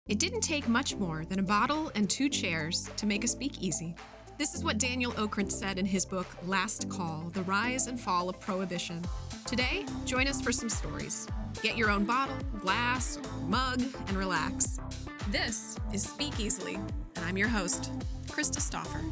It didn't take much more than a bottle and 2 chairs to make a speakeasy. This is what Daniel Okrent said in his book, Last Call, The Rise and Fall of Prohibition. Today, join us for some stories. Get your own bottle, glass, or mug, and relax. This is Speak Easily, and I'm your host, Krista Stoffer.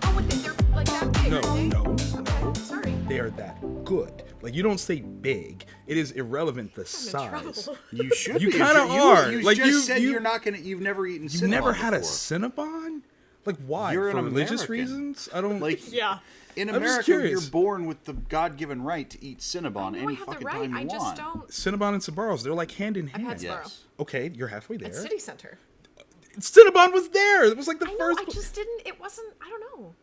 Oh, they're like that big, No. Sorry. They are that good. Like, you don't say big. It is irrelevant the size. You should. You be. kind of are. You Like, just said you're not gonna. You've never eaten. You've Cinnabon never had a before. Cinnabon? Like, why? You're For an religious American. reasons? I don't Like, Yeah. in I'm just America, curious. you're born with the God-given right to eat Cinnabon No, I any have the fucking right. time you I want. just don't. Cinnabon and Sbarro's, they're like hand in I've hand. had Sbarro. Yes. Okay, you're halfway there. At City Center. Cinnabon was there. It was like the I know, first. I just didn't. It wasn't. I don't know.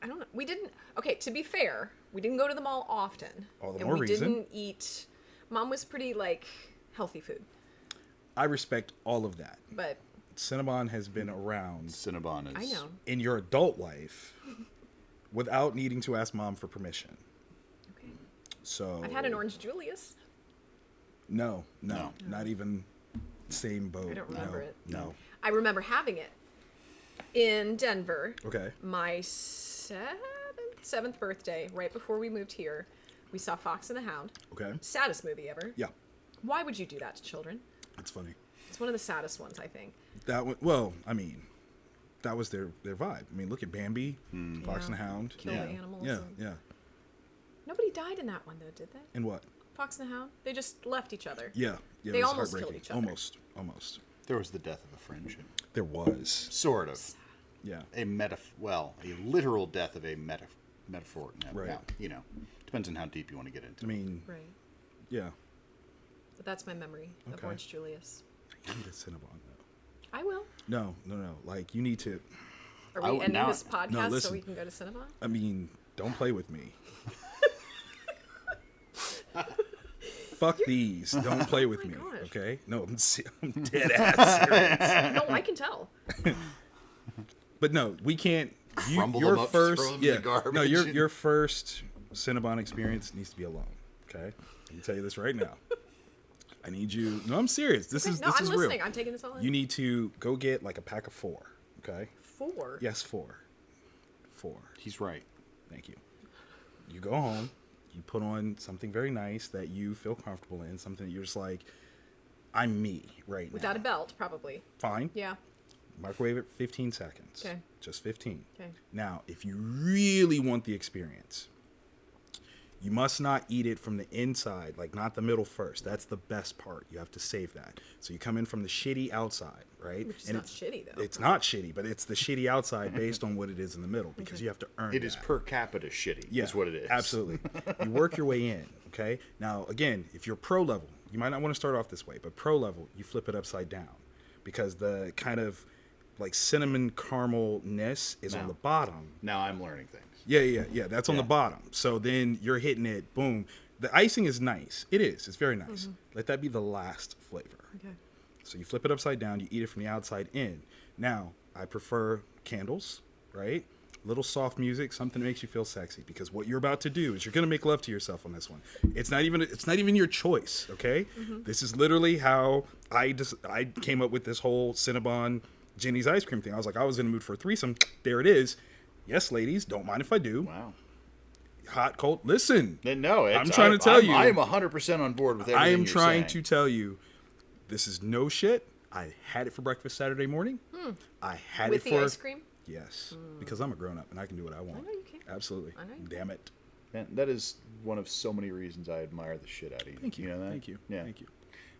I don't know. We didn't. Okay, to be fair, we didn't go to the mall often. All the and more we reason. didn't eat. Mom was pretty like healthy food, I respect all of that. but Cinnabon has been around Cinnabon is. I know. in your adult life without needing to ask mom for permission. Okay. So I've had an Orange Julius. No, not even same boat. I don't remember it. No. I remember having it in Denver. Okay. My seventh birthday, right before we moved here, we saw Fox and the Hound. Okay. Saddest movie ever. Yeah, Why would you do that to children? that's funny. It's one of the saddest ones, I think. That one. Well, I mean, that was their vibe. I mean, look at Bambi, Fox and the Hound. Kill the animals. Yeah, and- yeah. Nobody died in that one, though, did they? And what? Fox and the Hound? They just left each other. Yeah. They it was almost killed heartbreaking. each other. Almost. There was the death of a friendship. There was. Sort of. Yeah. A literal death of a metaphor. No, Right. yeah, you know, depends on how deep you want to get into. I mean, Right. yeah. But that's my memory of Okay. Orange Julius. You need a Cinnabon though. I will. No. Like, you need to. Are I we would ending now- this podcast so listen. we can go to Cinnabon? I mean, don't play with me. Fuck these. Don't play with my me. gosh. Okay? No, I'm dead ass serious. No, I can tell. But no, we can't. Crumble Your them up, first, throw them in the garbage. No, your first Cinnabon experience needs to be alone. Okay, I can tell you this right now. I need you. No, I'm serious. This is No, this I'm is listening. real. I'm taking this all in. You need to go get like a pack of 4. Okay. 4? Yes, 4. 4. He's right. Thank you. You go home. You put on something very nice that you feel comfortable in. Something that you're just like, I'm me right Without now. a belt, probably. Fine. Yeah. Microwave it 15 seconds. Okay. Just 15. Okay. Now, if you really want the experience, you must not eat it from the inside, like not the middle first. That's the best part. You have to save that. So you come in from the shitty outside, right? Which is not shitty, though. It's not shitty, but it's the shitty outside based on what it is in the middle because you have to earn It is that. per capita shitty. Yeah, is what it is. Absolutely. You work your way in, okay? Now, again, if you're pro level, you might not want to start off this way, but pro level, you flip it upside down because the kind of like cinnamon caramelness is on the bottom. Now I'm learning things. Yeah. That's on the bottom. So then you're hitting it, boom. The icing is nice. It is. It's very nice. Let that be the last flavor. Okay. So you flip it upside down. You eat it from the outside in. Now, I prefer candles, right? Little soft music, something that makes you feel sexy. Because what you're about to do is you're gonna make love to yourself on this one. It's not even your choice, okay? This is literally how I came up with this whole Cinnabon Jenny's ice cream thing. I was like, I was in the mood for a threesome. There it is. Yes, ladies, don't mind if I do. Wow. Hot, cold. Listen. No, I'm trying to tell you. I am 100% on board with everything I am you're trying saying. to tell you, this is no shit. I had it for breakfast Saturday morning. I had With it the for ice cream? Yes, because I'm a grown up and I can do what I want. I know you can. Absolutely. I know you Damn it. Man, that is one of so many reasons I admire the shit out of you. Thank you. You know that? Thank you. Yeah. Thank you.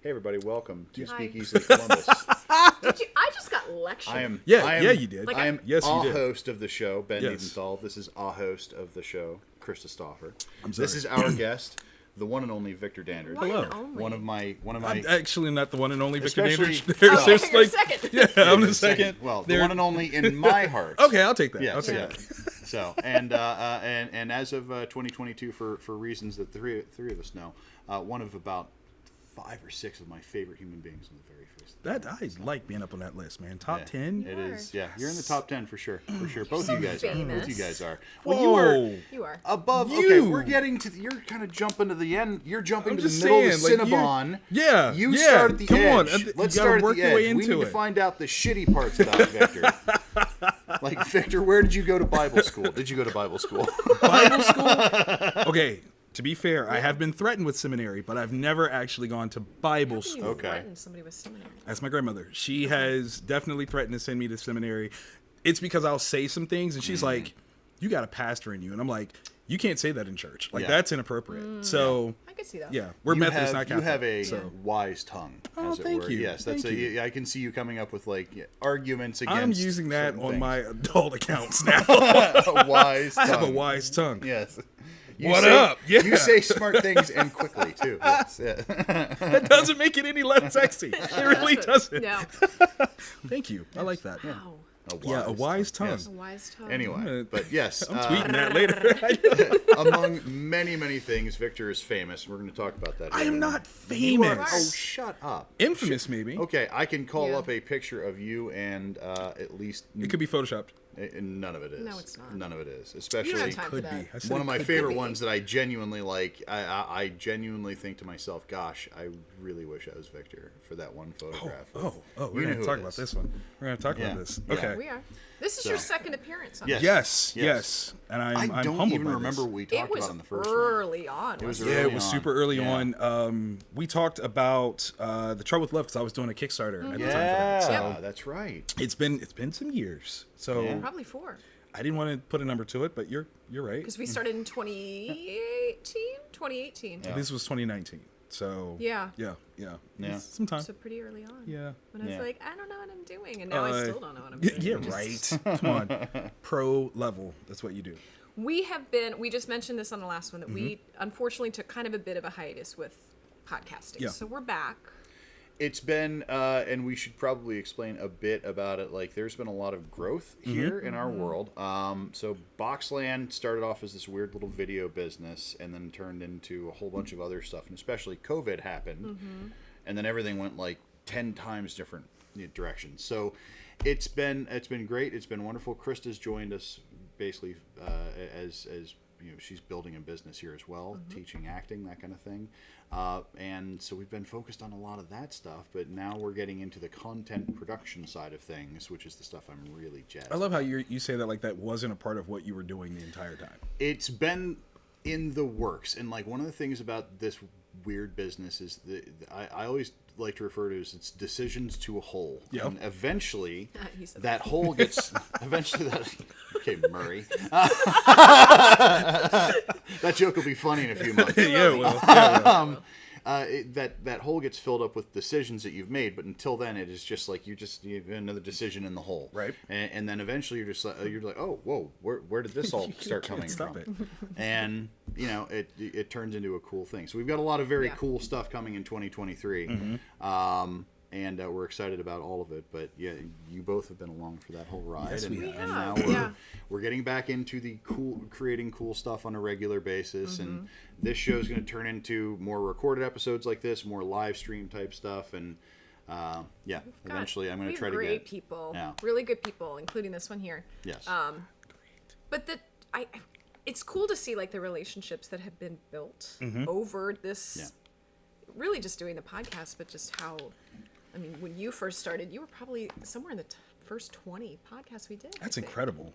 Hey, everybody, welcome to Hi. Speakeasy Columbus. I just got lectured. I am. Yeah, I am, yeah, you did. Like I am Yes, you a did. host of the show, Ben Yes. Niedenthal. This is a host of the show, Krista Stoffer. I'm This sorry. is our guest, the one and only Victor Dandridge. One Hello. and only. One of my. I'm actually not the one and only Victor Especially- Dandridge. Oh, There's you're like, second. yeah, I'm the second. Well, the There- one and only in my heart. Okay, I'll take that. Yes, I'll take yeah. that. So, and as of 2022, for reasons that three of us know, one of about 5 or 6 of my favorite human beings on the very face. That I like being up on that list, man. Top 10. It is. Yeah, you're in the top 10 for sure. For sure. Both so of you guys are. famous. Both of you guys are. Whoa. Well, You are. above. You. Okay, we're getting to. You're kind of jumping to the end. You're jumping I'm to the just middle of saying, like, Cinnabon. yeah, You yeah, start at the come on. edge. You Let's gotta start work at the your edge. way We need into to it. find out the shitty parts about Victor. Like, Victor, where did you go to Bible school? Did you go to Bible school? Bible school. Okay, to be fair, I have been threatened with seminary, but I've never actually gone to Bible You school. Okay. threatened somebody with seminary. That's my grandmother. She has definitely threatened to send me to seminary. It's because I'll say some things, and she's like, "You got a pastor in you," and I'm like, "You can't say that in church. Like, Yeah. that's inappropriate." So, I could see that. yeah, we're You Methodist, have, not Catholic. You have a so. wise tongue, Oh, as it thank were. you. Yes, that's Thank you. I can see you coming up with like arguments against. I'm using that certain on things. my adult accounts now. A wise tongue. I have a wise tongue. Yes. What up? Yeah. You say smart things and quickly too. Yes, yeah. That doesn't make it any less sexy. It really doesn't. No. Thank you. I like that. Wow. Yeah, a wise tongue. Yes. A wise tongue. Anyway, but yes, I'm tweeting that later. among many, many things, Victor is famous. We're going to talk about that. I here am in a not minute. You are- famous. Oh, shut up. Infamous, maybe. Okay, I can call Yeah. up a picture of you and at least It could be photoshopped. none of it is. No, it's not. None of it is. You don't Especially have time for Could be. that. I said one it of my could favorite be. ones that I genuinely like. I genuinely think to myself, "Gosh, I really wish I was Victor for that one photograph." Oh, You we're know going who to talk it about is. this one. We're going to talk Yeah. about this. Yeah. Okay. We are. This is your second appearance on Yes. this. Yes. And I'm I don't humbled even by remember this. what we It talked was about in the first one. early on. It was wasn't Yeah, early it was on. super early Yeah. on. We talked about the Trouble with Love because I was doing a Kickstarter at the time for Yeah, that. So that's right. it's been some years. So Yeah. Probably 4. I didn't want to put a number to it, but you're right. Because we started in 2018? 2018. Yeah. This was 2019. So Yeah. yeah. Yeah. It's some time. So pretty early on. Yeah. When I was Yeah. like, I don't know what I'm doing. And now I still don't know what I'm Yeah, doing. yeah, Just- right. Come on. Pro level. That's what you do. We just mentioned this on the last one, that we unfortunately took kind of a bit of a hiatus with podcasting. Yeah. So we're back. It's been, and we should probably explain a bit about it. Like, there's been a lot of growth here in our world. So Boxland started off as this weird little video business, and then turned into a whole bunch of other stuff. And especially COVID happened, and then everything went like 10 times different directions. So it's been great. It's been wonderful. Krista's joined us basically as you know, she's building a business here as well, teaching acting, that kind of thing. And so we've been focused on a lot of that stuff, but now we're getting into the content production side of things, which is the stuff I'm really jazzed I love how you say that like that wasn't a part of what you were doing the entire time. It's been in the works. And like one of the things about this weird business is I always like to refer to it as it's decisions to a whole. Yep. And eventually You said that whole gets okay, Murray. That joke will be funny in a few months. Yeah, well, That hole gets filled up with decisions that you've made, but until then, it is just like you have another decision in the hole, Right. And then eventually you're like, oh, whoa, where did this all start coming stop from? it. And you know, it turns into a cool thing. So we've got a lot of very Yeah. cool stuff coming in 2023. And we're excited about all of it. But yeah, you both have been along for that whole ride, Yes, we and have. now we're getting back into the creating cool stuff on a regular basis. And this show is going to turn into more recorded episodes like this, more live stream type stuff, and eventually I'm going to try to great get people, Yeah. really good people, including this one here. Yes. But it's cool to see like the relationships that have been built over this. Yeah. Really, just doing the podcast, but just how. I mean, when you first started, you were probably somewhere in the first 20 podcasts we did. I That's think. incredible.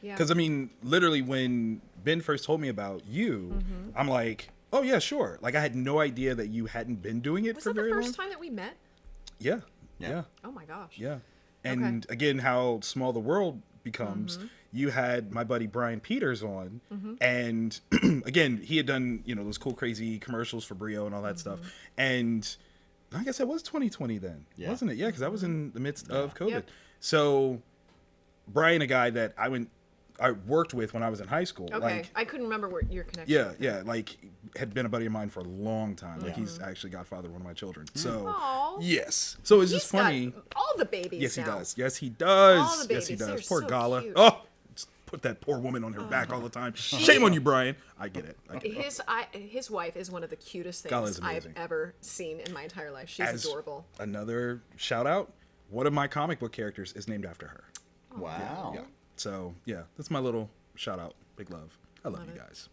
Yeah. Because I mean, literally, when Ben first told me about you, I'm like, oh yeah, sure. Like I had no idea that you hadn't been doing it Was for that the very first long. time that we met? Yeah. Yeah. Yeah. Oh my gosh. Yeah. And again, how small the world becomes. You had my buddy Brian Peters on, and again, he had done those cool, crazy commercials for Brio and all that stuff. And I guess it was 2020 then, wasn't it? Yeah, because I was in the midst of COVID. Yep. So Brian, a guy that I worked with when I was in high school. Okay. Like, I couldn't remember where your connection. yeah, like had been a buddy of mine for a long time. Like he's actually godfather of one of my children. So Aw. yes, so it's He's just funny. got all the babies. Yes, he now. does. Yes, he does. All the Yes, he babies. does. They're Poor so Gala. cute. Oh, put that poor woman on her back all the time. Shame on you, Brian. I get it. His wife is one of the cutest Gal things is I've amazing. ever seen in my entire life. She's As adorable. Another shout out. One of my comic book characters is named after her. Wow. Yeah. So yeah, that's my little shout out. Big love. I love you guys.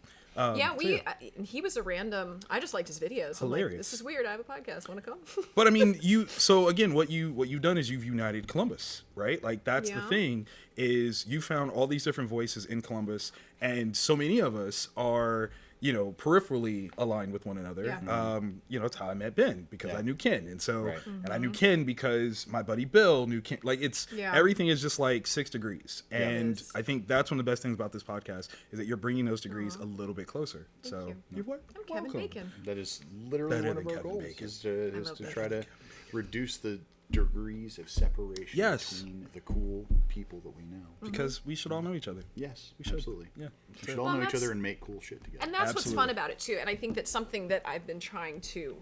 He was a random. I just liked his videos. Hilarious. I'm like, this is weird. I have a podcast. Want to come? But I mean, so again, what you've done is you've united Columbus, right? Like that's the Yeah. thing is you found all these different voices in Columbus, and so many of us are, peripherally aligned with one another. Yeah. It's how I met Ben because Yeah. I knew Ken, and so Right. and I knew Ken because my buddy Bill knew Ken. Like Yeah. everything is just like 6 degrees, It and is. I think that's one of the best things about this podcast is that you're bringing those degrees a little bit closer. So you. you're what? I'm Kevin welcome. Bacon. That is literally Better one of than our Kevin goals, Bacon. is to love try better to reduce the degrees of separation Yes. between the cool people that we know. Because we should all know each other. Yes, We should. absolutely. Yeah. We should all Well, know each that's- other and make cool shit together. And that's what's fun Absolutely. about it too. And I think that's something that I've been trying to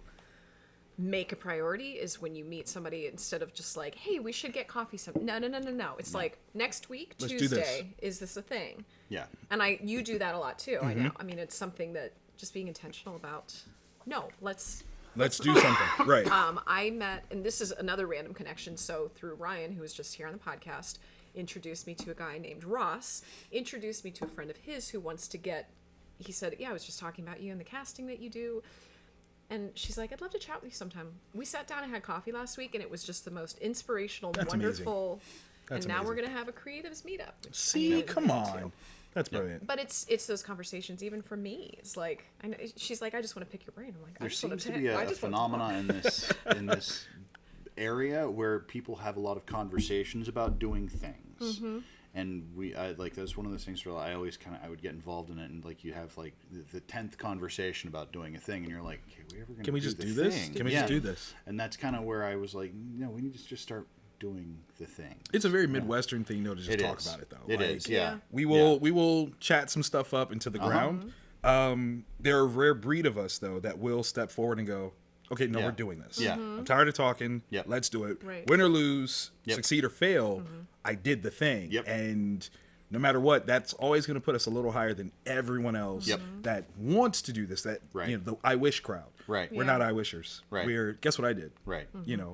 make a priority is when you meet somebody, instead of just like, hey, we should get coffee no. It's like next week, Let's do this. Tuesday, is this a thing? Yeah. And you do that a lot too. I know. I mean, it's something that just being intentional about. No, let's do something. Right. I met, and this is another random connection. So through Ryan, who was just here on the podcast, introduced me to a guy named Ross, introduced me to a friend of his who wants to get, he said, yeah, I was just talking about you and the casting that you do. And she's like, I'd love to chat with you sometime. We sat down and had coffee last week, and it was just the most inspirational, That's amazing. wonderful. That's and now we're amazing. going to have a creatives meetup. which I See, really come want to. on. That's brilliant. But it's those conversations, even for me. It's like, I know, she's like, I just want to pick your brain. I'm like, I There just want seems to be I a just wanna talk. phenomenon in this area where people have a lot of conversations about doing things. And that's one of those things where I always I would get involved in it, and like you have like the 10th conversation about doing a thing, and you're like, okay, we ever gonna Can we just the do this? thing? Can we just do this? And that's kind of where I was like, no, we need to just start doing the thing. It's a very Midwestern thing, though, to just It talk is. about it, though. It Like, is, yeah. We will chat some stuff up into the ground. There are a rare breed of us, though, that will step forward and go, okay, no, Yeah. we're doing this. Yeah. I'm tired of talking. Yep. Let's do it. Right. Win or lose, Yep. succeed or fail, I did the thing. Yep. And no matter what, that's always going to put us a little higher than everyone else Yep. that wants to do this. That Right. the I wish crowd. Right. We're Yeah. not I wishers. Right. Guess what I did? Right.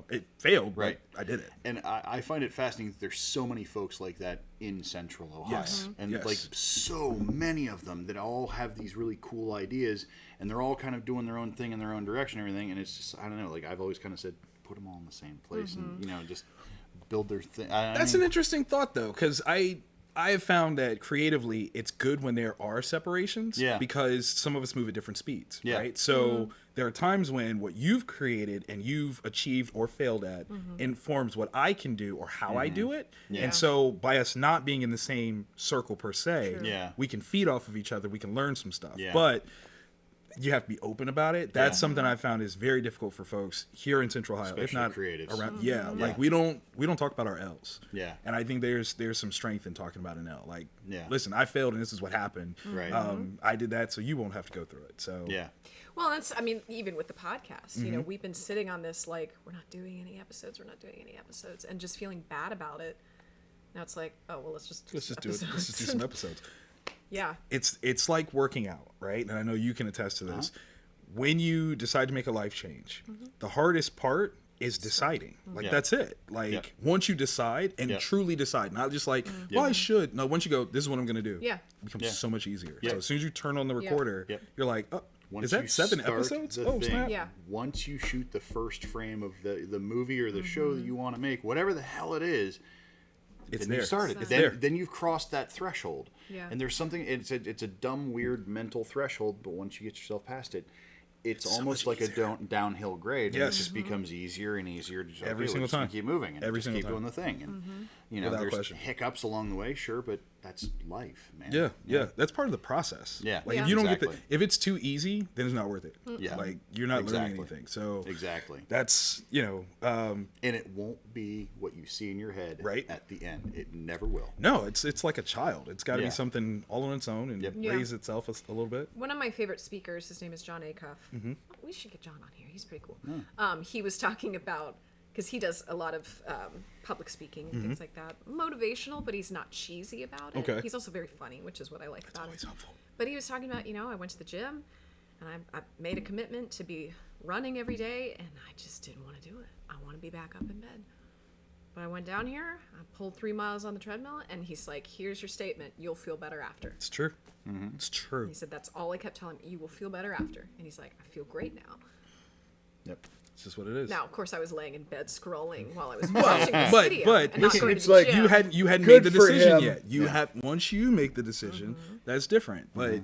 It failed, Right. but I did it. And I find it fascinating that there's so many folks like that in Central Ohio. Yes. And Yes. like so many of them that all have these really cool ideas, and they're all kind of doing their own thing in their own direction and everything. And it's just, I don't know, like I've always kind of said, put them all in the same place and, just build their thing. That's an interesting thought, though, because I have found that creatively it's good when there are separations Yeah. because some of us move at different speeds, Yeah. right? So there are times when what you've created and you've achieved or failed at informs what I can do or how I do it. Yeah. And so by us not being in the same circle per se, Yeah. we can feed off of each other, we can learn some stuff. Yeah. But you have to be open about it. That's Yeah. something I found is very difficult for folks here in Central Ohio, if Especially not creatives. around. Yeah, like we don't talk about our L's. Yeah. And I think there's some strength in talking about an L. Like, Yeah. listen, I failed and this is what happened. Right. I did that, so you won't have to go through it. So Yeah. Well, even with the podcast, we've been sitting on this, like, we're not doing any episodes, and just feeling bad about it. Now it's like, oh, well, let's just do let's some just do it. Let's just do some episodes. Yeah. It's like working out, right? And I know you can attest to this. When you decide to make a life change, the hardest part is deciding. Like Yeah. that's it. Like Yep. once you decide and Yep. truly decide, not just like, well, I should. No, once you go, this is what I'm going to do. Yeah. It becomes Yeah. so much easier. Yep. So as soon as you turn on the recorder, Yep. you're like, oh, Once is that you 7 start episodes? the Oh, thing, snap. Yeah. Once you shoot the first frame of the movie or the show that you want to make, whatever the hell it is, It's then there. you started. It's Then, there. then you've crossed that threshold. Yeah. And there's something. It's a dumb, weird mental threshold, but once you get yourself past it, it's almost much like a downhill grade. And Yes. it just becomes easier and easier to just, Every okay, single we're just gonna time. keep moving and Every just single keep time. doing the thing. And Without there's question. hiccups along the way, sure, but that's life, man. Yeah, that's part of the process. Yeah. like Yeah. if you don't get Exactly. if it's too easy, then it's not worth it. Yeah. like you're not learning Exactly. anything. So Exactly. that's And it won't be what you see in your head Right. at the end. It never will. no, it's like a child. It's got to Yeah. be something all on its own and Yep. Yeah. raise itself a little bit. One of my favorite speakers, his name is John Acuff. We should get John on here. He's pretty cool. He was talking about because he does a lot of public speaking and things like that. Motivational, but he's not cheesy about it. Okay. He's also very funny, which is what I like about Always him. helpful. But he was talking about, I went to the gym, and I made a commitment to be running every day, and I just didn't want to do it. I want to be back up in bed. But I went down here, I pulled 3 miles on the treadmill, and he's like, here's your statement. You'll feel better after. It's true. It's true. He said, that's all I kept telling him. You will feel better after. And he's like, I feel great now. Yep. It's just what it is. Now, of course, I was laying in bed scrolling while I was watching this video. But and not listen, going to it's the like gym. you hadn't Good made the for decision him. yet. You have once you make the decision, that's different. But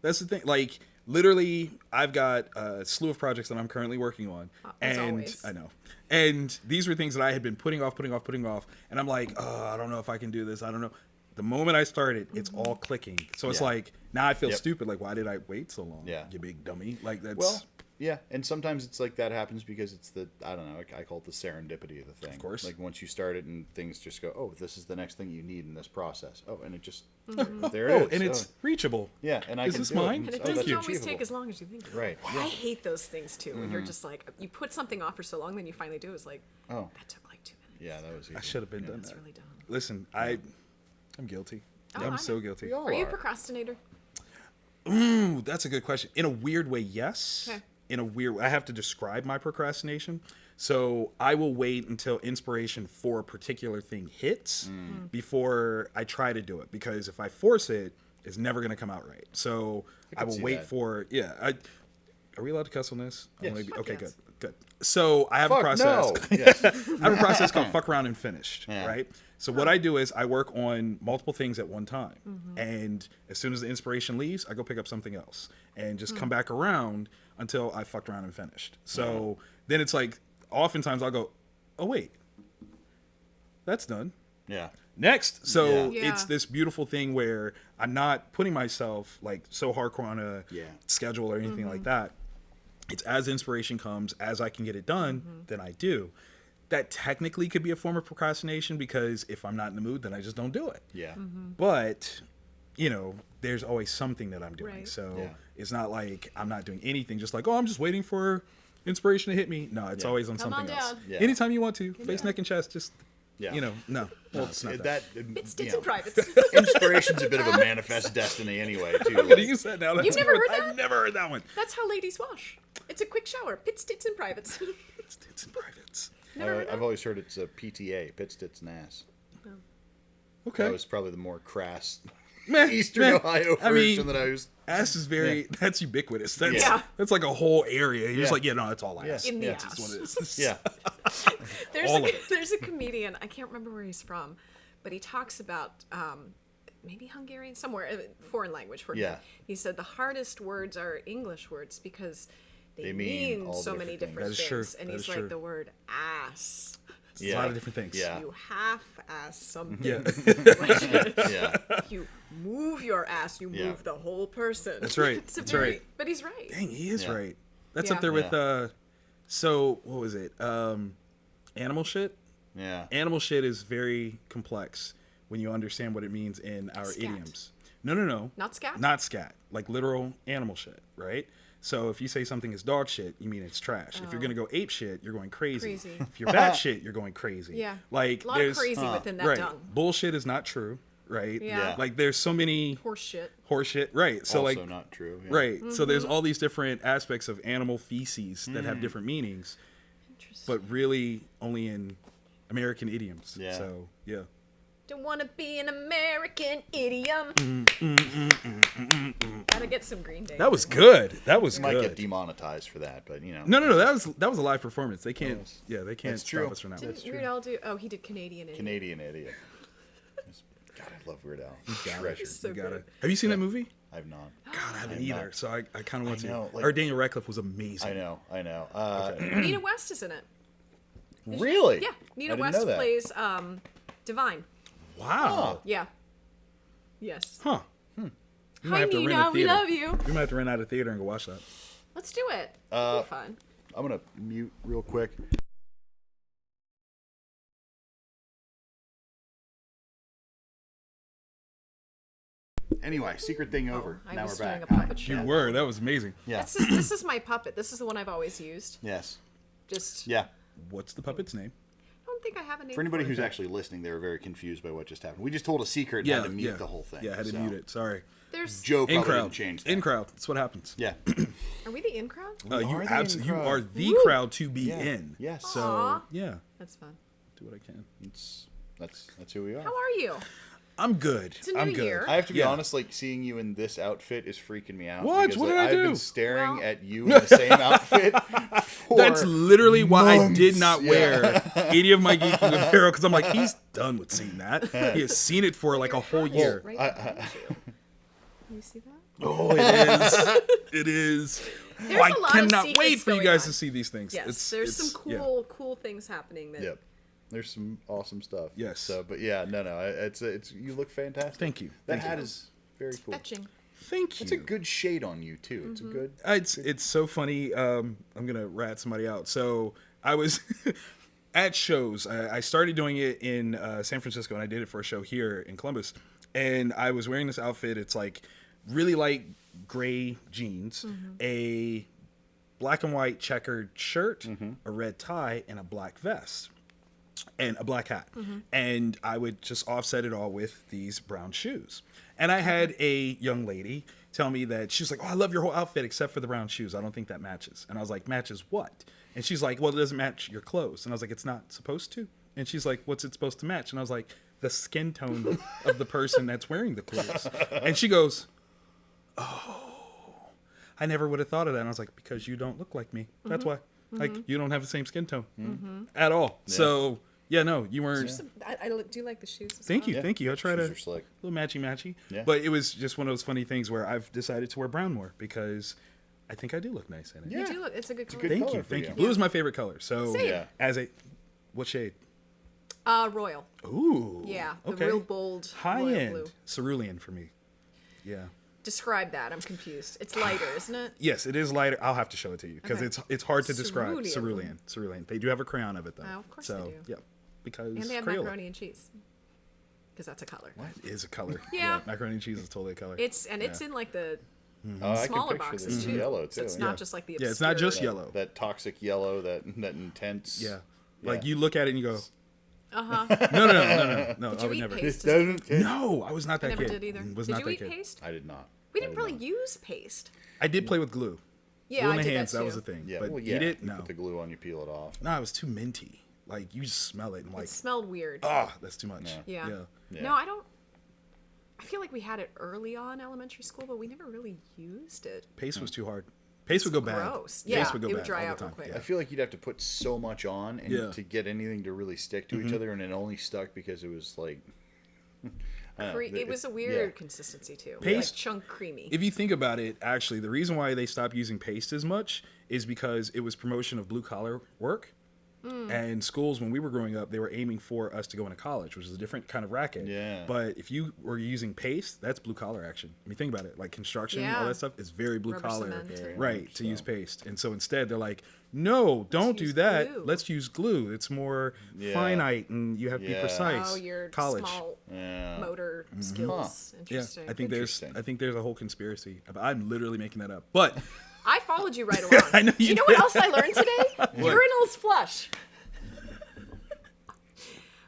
that's the thing. Like literally, I've got a slew of projects that I'm currently working on, as and always. I know. And these were things that I had been putting off, and I'm like, oh, I don't know if I can do this. I don't know. The moment I started, it's all clicking. So it's Yeah. like now I feel Yep. stupid. Like, why did I wait so long? Yeah. You big dummy. Like that's Well, yeah, and sometimes it's like that happens because it's I don't know, I call it the serendipity of the thing. Of course. Like once you start it and things just go, oh, this is the next thing you need in this process. Oh, and it just, there it is. and it's reachable. yeah, and I Is can this do it. mine? And it Oh, doesn't that's always achievable. take as long as you think. Right, I yeah. hate those things too. When you're just like, you put something off for so long, then you finally do. It's like, Oh. that took like 2 minutes. Yeah, that was easy. I should have been done That's that. really dumb. Listen, I'm guilty. Oh, I'm I so know. guilty. We all Are you a are. procrastinator? Ooh, that's a good question. In a weird way, yes. Okay. In a weird, I have to describe my procrastination. So I will wait until inspiration for a particular thing hits before I try to do it, because if I force it, it's never going to come out right. So I can will see wait that. for are we allowed to cuss on this? I Yes. wanna Fuck okay, yes. good. So I have a Fuck process. no. Yes. I have a process called fuck around and finished, Yeah. right? So what I do is I work on multiple things at one time. And as soon as the inspiration leaves, I go pick up something else and just come back around until I fucked around and finished. So then it's like, oftentimes I'll go, oh, wait, that's done. Yeah. Next. So Yeah. it's this beautiful thing where I'm not putting myself like so hardcore on a schedule or anything like that. It's as inspiration comes, as I can get it done, then I do. That technically could be a form of procrastination, because if I'm not in the mood, then I just don't do it. Yeah. But, there's always something that I'm doing. Right. So Yeah. it's not like I'm not doing anything, just like, oh, I'm just waiting for inspiration to hit me. No, it's Yeah. always on Come something on else. down. Yeah. Anytime you want to, face, neck, and chest, just, Yeah. no. Well, it's not that. Bits, you stits, know, and privates. inspiration's a bit of a manifest destiny anyway, too. I'm gonna use that now. That's never good. heard that? I've never heard that one. That's how ladies wash. It's a quick shower. Pits, stits, and privates. It's in privates. Never heard I've that? always heard it's a PTA, pit, stits, and ass. Okay. That was probably the more crass Meh, Eastern meh. Ohio I version mean, that I was. ass is very, that's ubiquitous. That's, Yeah. that's like a whole area. You're just Yeah. like, no, it's all ass. Yeah. In the Yeah. That's what ass. it is. Yeah. There's All a, of it. there's a comedian, I can't remember where he's from, but he talks about maybe Hungarian, somewhere, foreign language for him. Yeah. He said the hardest words are English words because they They mean mean all so different many things. different That is things. true. And That he's is like, true. the word ass. It's a lot of different things. Yeah. You half-ass something. Yeah. Yeah. If you move your ass, you Yeah. move the whole person. That's right. It's a That's very, right. But he's right. Dang, he is Yeah. right. That's Yeah. up there with, Yeah. so, what was it? Animal shit? Yeah. Animal shit is very complex when you understand what it means in our Scat. idioms. No. Not scat? Not scat. Like literal animal shit, right? So if you say something is dog shit, you mean it's trash. If you're gonna go ape shit, you're going crazy. Crazy. If you're bat shit, you're going crazy. Yeah. Like A lot of there's crazy within that right. dung. Bullshit is not true, right? Yeah. Like there's so many Horse shit. horse shit, right? So Also like not true. Yeah. right. So there's Mm-hmm. all these different aspects of animal feces that have different meanings, Interesting. but really only in American idioms. Yeah. So yeah. Don't want to be an American idiom. Gotta get some Green Day. That was good. That was Might get good. demonetized for that, but you know. No. That was a live performance. They can't. Yeah, they can't That's stop true. us from that. Didn't Weird Al do? Oh, he did Canadian idiom. Canadian idiot. God, I love Weird Al. got it. Treasure. So You got good. it. Have you seen that movie? I've not. God, I haven't I'm either. not. So I kind of want to. know, like- Or Daniel Radcliffe was amazing. I know. Nina West is in it. Really? Yeah, I Nina didn't West know that. plays Divine. Wow. Yeah. Yes. Huh. We might Hi have to rent a Nina, we theater. love you. We might have to rent out a theater and go watch that. Let's do it. It'll be fun. I'm gonna mute real quick. Anyway, secret thing over. I now was we're doing back. a puppet You show. were. That was amazing. Yeah. This is my puppet. This is the one I've always used. Yes. Just Yeah. What's the puppet's name? I don't think I have a name. For anybody it. who's actually listening, they were very confused by what just happened. We just told a secret and had to mute the whole thing. Yeah, I had to mute it. Sorry. There's Joe In probably crowd. didn't change that. In crowd. That's what happens. Yeah. Are we the in crowd? You are the absolutely in you crowd. are the crowd to be in. Yes. So Aw. yeah, That's fun. do what I can. That's who we are. How are you? I'm good. It's a new I'm good. year. I have to be Yeah. honest, like seeing you in this outfit is freaking me out. What? Because, What like, did I I've do? been staring Well- at you in the same outfit. For That's literally why I did months. not wear any of my geeking apparel because I'm like, he's done with seeing that. He has seen it for like a whole year. Right behind you. You see that? Oh, it is. It is. There's I a lot of cannot secrets wait for you going guys on. to see these things. Yes, there's some cool things happening. That Yep. There's some awesome stuff. Yes. So, but yeah, no, it's you look fantastic. Thank you. That Thank hat you. is very cool. fetching. Thank you. It's a good shade on you too. It's a good. It's so funny. I'm gonna rat somebody out. So I was at shows. I started doing it in San Francisco, and I did it for a show here in Columbus. And I was wearing this outfit. It's like really light gray jeans, a black and white checkered shirt, a red tie, and a black vest, and a black hat. And I would just offset it all with these brown shoes. And I had a young lady tell me that she was like, "Oh, I love your whole outfit except for the brown shoes. I don't think that matches." And I was like, "Matches what?" And she's like, "Well, it doesn't match your clothes." And I was like, "It's not supposed to." And she's like, "What's it supposed to match?" And I was like, "The skin tone of the person that's wearing the clothes." And she goes, "Oh, I never would have thought of that." And I was like, "Because you don't look like me. That's why. Like, you don't have the same skin tone at all." So, yeah, no, you weren't. I do like the shoes. As Thank well. you, thank you. I try to Shoes are slick. a little matchy. Yeah. But it was just one of those funny things where I've decided to wear brown more because I think I do look nice in it. Yeah. You do look. It's a good color. good Thank color you, for thank you. you. Blue is my favorite color. So Same. Yeah. as a what shade? Royal. Ooh. Yeah, the okay. real bold high royal end blue. cerulean for me. Yeah. Describe that. I'm confused. It's lighter, isn't it? Yes, it is lighter. I'll have to show it to you because Okay. it's hard to describe. Cerulean. Cerulean. They do have a crayon of it though. Oh, of course so, they do. Yeah. Because And they have Crayola. macaroni and cheese. Because that's a color. It is a color. Yeah. Macaroni and cheese is totally a color. It's in like the Oh, I can smaller picture boxes this in too. yellow So too. it's not just like the Yeah, it's not obscure- just yellow. That toxic yellow, that intense. Yeah. Like Yeah. you look at it and you go, Uh-huh. no. Did I you would eat never. paste? No, I was not that I never kid. did either. Was Did not you that eat kid. paste? I did not. We didn't really use paste. I did play with glue. Yeah, glue in I the did hands, that that too. was the thing. Yeah, But well, yeah. eat it? You No. put the glue on, you peel it off. No, it was too minty. Like you just smell it and like, It smelled weird. that's too much. Yeah. Yeah. No, I don't. I feel like we had it early on elementary school, but we never really used it. Paste was too hard. Paste would go bad. Gross. Paste Yeah, would go it would bad dry all out the real time. quick. I feel like you'd have to put so much on and Yeah. to get anything to really stick to each other, and it only stuck because it was like. It was a weird consistency too. Paste- Like chunk creamy. If you think about it, actually, the reason why they stopped using paste as much is because it was promotion of blue collar work. And schools, when we were growing up, they were aiming for us to go into college, which is a different kind of racket. Yeah. But if you were using paste, that's blue collar action. I mean, think about it. Like construction, Yeah. all that stuff is very blue Rubber collar. cement. Very Right, much to so. use paste. And so instead, they're like, no, don't do use that. glue. Let's use glue. It's more Yeah. finite and you have to be Yeah. precise. Oh, your college. small Yeah. motor skills. Yeah, Interesting. I think Interesting. I think there's a whole conspiracy. I'm literally making that up. But I followed you right along. I know Do you you know what did. else I learned today? Urinals flush.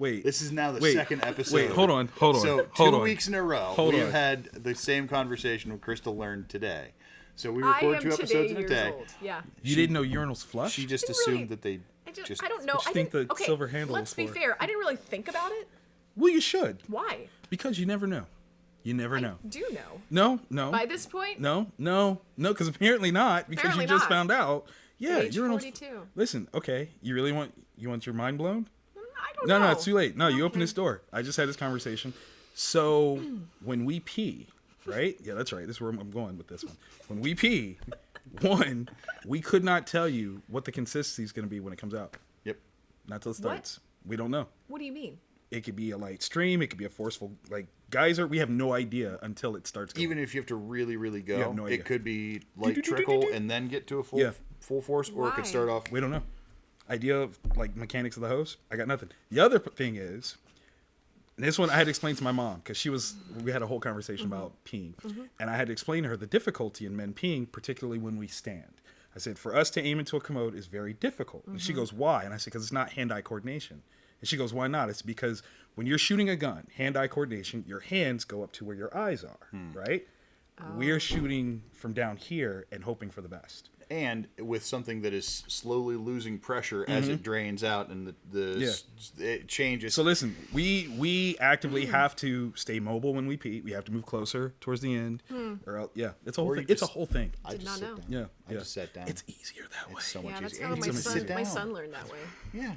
wait. This is now the Wait, second episode. wait, hold on. So hold 2 on. weeks in a row, Hold we've on. had the same conversation with Krista learned today. So we I record am 2 today episodes in a years day. old. Yeah. You didn't know urinals flush? She just Didn't assumed really- that they I don't know. What you I think didn't- the okay, silver handle let's is be for? fair. I didn't really think about it. Well, you should. Why? Because you never know. You never know. I do know. No. By this point, No, because apparently not, because Apparently you just not. found out. Yeah, Age urinals. 42. Listen, okay, you want your mind blown? I don't know. No, it's too late. No, you open Okay. this door. I just had this conversation. So when we pee, right? Yeah, that's right. This is where I'm going with this one. When we pee, one, we could not tell you what the consistency is going to be when it comes out. Yep. Not till it starts. We don't know. What do you mean? It could be a light stream. It could be a forceful geyser. We have no idea until it starts going. Even if you have to really, really go, have no idea. it could be light trickle and then get to a full Yeah. full force, or it Why? could start off. We don't know. Idea of mechanics of the hose. I got nothing. The other thing is, and this one I had to explain to my mom because we had a whole conversation about peeing, and I had to explain to her the difficulty in men peeing, particularly when we stand. I said, for us to aim into a commode is very difficult. And she goes, why? And I said, because it's not hand-eye coordination. And she goes, why not? It's because when you're shooting a gun, hand-eye coordination, your hands go up to where your eyes are, right? We're shooting from down here and hoping for the best. And with something that is slowly losing pressure as it drains out and it changes. So listen, we actively have to stay mobile when we pee. We have to move closer towards the end. Or else, it's a whole thing. It's a whole thing. I Did just not sit know. down. Yeah, I just sat down. It's easier that way. It's so much Yeah, that's easier. how And my you sit my down. son learned that way.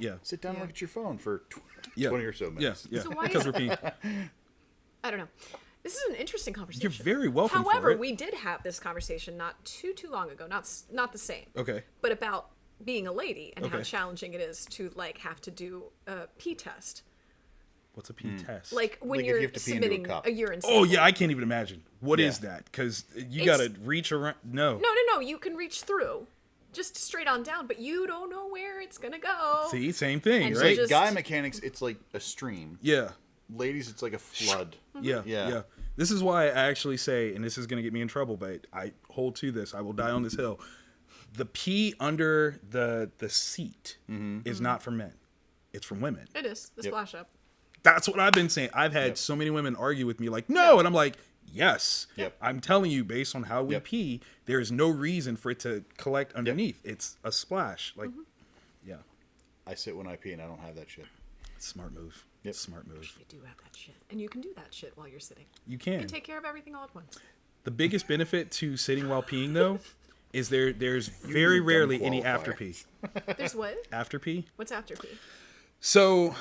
Yeah. Sit down, look at your phone for 20 or so minutes. Yeah, So why because is- we're peeing. I don't know. This is an interesting conversation. You're very welcome However, for it. we did have this conversation not too long ago. Not the same. Okay. But about being a lady and how Okay. challenging it is to like have to do a pee test. What's a pee test? Like when Like if you're you have to pee into a submitting cup. a urine Oh sample. yeah, I can't even imagine. What is Yeah. that? Because you It's- got to reach around. No. No. You can reach through, just straight on down, but you don't know where it's gonna go. See, same thing, And so right? just- Guy mechanics, it's like a stream. Yeah. Ladies, it's like a flood. Yeah, Yeah. yeah. This is why I actually say, and this is going to get me in trouble, but I hold to this. I will die on this hill. The pee under the seat is not for men. It's for women. It is the splash up. That's what I've been saying. I've had so many women argue with me like, no. And I'm like, yes. Yep. I'm telling you, based on how we Yep. pee, there is no reason for it to collect underneath. It's a splash. Like, yeah. I sit when I pee and I don't have that shit. Smart move. Yep. Smart move. You do have that shit, and you can do that shit while you're sitting. You You can. can take care of everything all at once. The biggest benefit to sitting while peeing, though, is there's very dumb rarely any qualifier. after pee. There's what? After pee? What's after pee? So,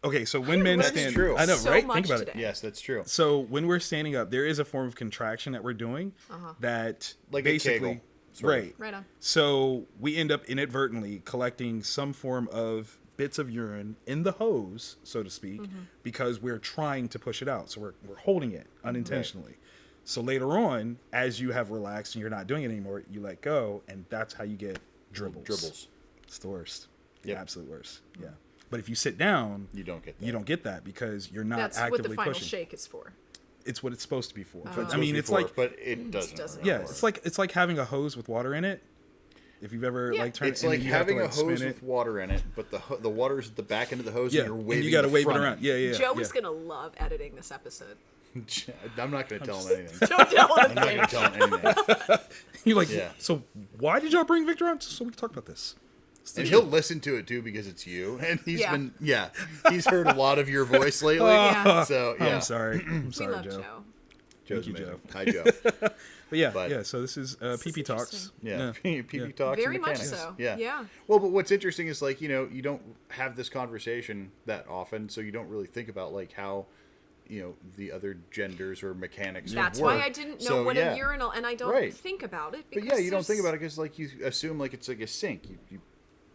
okay, so when men That's stand, true. I know, So right? much Think about today. it. Yes, that's true. So when we're standing up, there is a form of contraction that we're doing that Like a basically, Kegel, sort of. right? Right on. So we end up inadvertently collecting some form of bits of urine in the hose, so to speak, because we're trying to push it out. So we're holding it unintentionally. So later on, as you have relaxed and you're not doing it anymore, you let go, and that's how you get dribbles. Dribbles. It's the worst. The Yep. absolute worst. Yeah. But if you sit down, You don't get that. you don't get that because you're not That's what actively the final pushing. shake is for. It's what it's supposed to be for. It's But I supposed mean, to be it's for, like but it doesn't. doesn't. yeah, work. it's like having a hose with water in it. If you've ever Yeah. like turned, It's and like then you have having to, a like, spin hose it. with water in it, but the water's at the back end of the hose, Yeah, and you're and waving you got to the wave it front around. end. Yeah, yeah. Joe yeah. is gonna love editing this episode. I'm not going to tell him anything. Don't tell him I'm not going to tell him anything. You're like, Yeah. so why did y'all bring Victor on? So we can talk about this. And he'll listen to it too because it's you, and Yeah. he's heard a lot of your voice lately. Yeah. So yeah, I'm sorry. I'm We sorry, love Joe. Joe. Joe's Thank you, amazing. Joe. Hi, Joe. But yeah, But- yeah. So this is PP Talks. interesting. Yeah, PP talks. Very and much mechanics. so. Yeah. Yeah. Well, but what's interesting is like you don't have this conversation that often, so you don't really think about like how the other genders or mechanics. That's work. why I didn't know So, what yeah. a urinal, and I don't Right. think about it. But Because yeah, you don't think there's- about it because like you assume like it's like a sink. You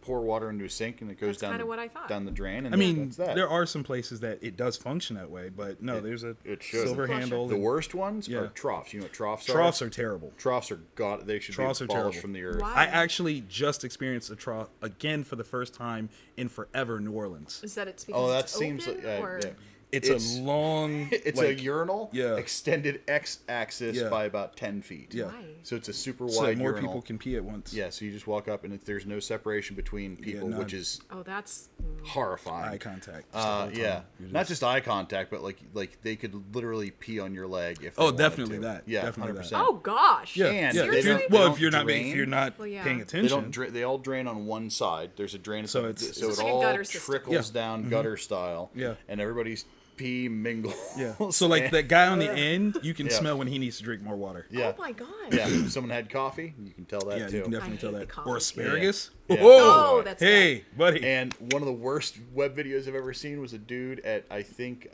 pour water into a sink and it goes That's down kinda what I thought. down the drain. And I mean, that's that. there are some places that it does function that way, but no, there's a it should. silver Flusher. handle. The and worst ones Yeah. are troughs. You know what troughs are? troughs are terrible. Troughs are god. They should Troughs be are abolished terrible. from the earth. Why? I actually just experienced a trough again for the first time in forever in New Orleans. Is that it's because Oh, that it's seems open, like or... yeah. It's a long. It's like, a urinal yeah. extended x-axis Yeah. by about 10 feet. Yeah. Why? So it's a super so that wide more urinal. people can pee at once. Yeah, so you just walk up and there's no separation between people, none. which is Oh, that's horrifying. Eye contact. just the whole time. Yeah, You're not just eye contact, but like they could literally pee on your leg if they Oh, wanted definitely to. that. Yeah, Definitely 100%. that. oh gosh. Yeah, And yeah. they If you're, don't- well, they if you're don't not drain. Well, yeah. paying They attention, They all drain on one side. There's a drain, So so it's- so It's it like a all gutter system. trickles Yeah. down gutter style. Yeah. and everybody's pee mingles. yeah. So like that guy on the Ugh. end, you can Yeah. smell when he needs to drink more water. Yeah. Oh my god. Yeah, if someone had coffee, you can tell that Yeah, too. you can definitely I tell hate that. the Or coffee. asparagus. Yeah. Whoa, Oh, that's hey, buddy. And one of the worst web videos I've ever seen was a dude at I think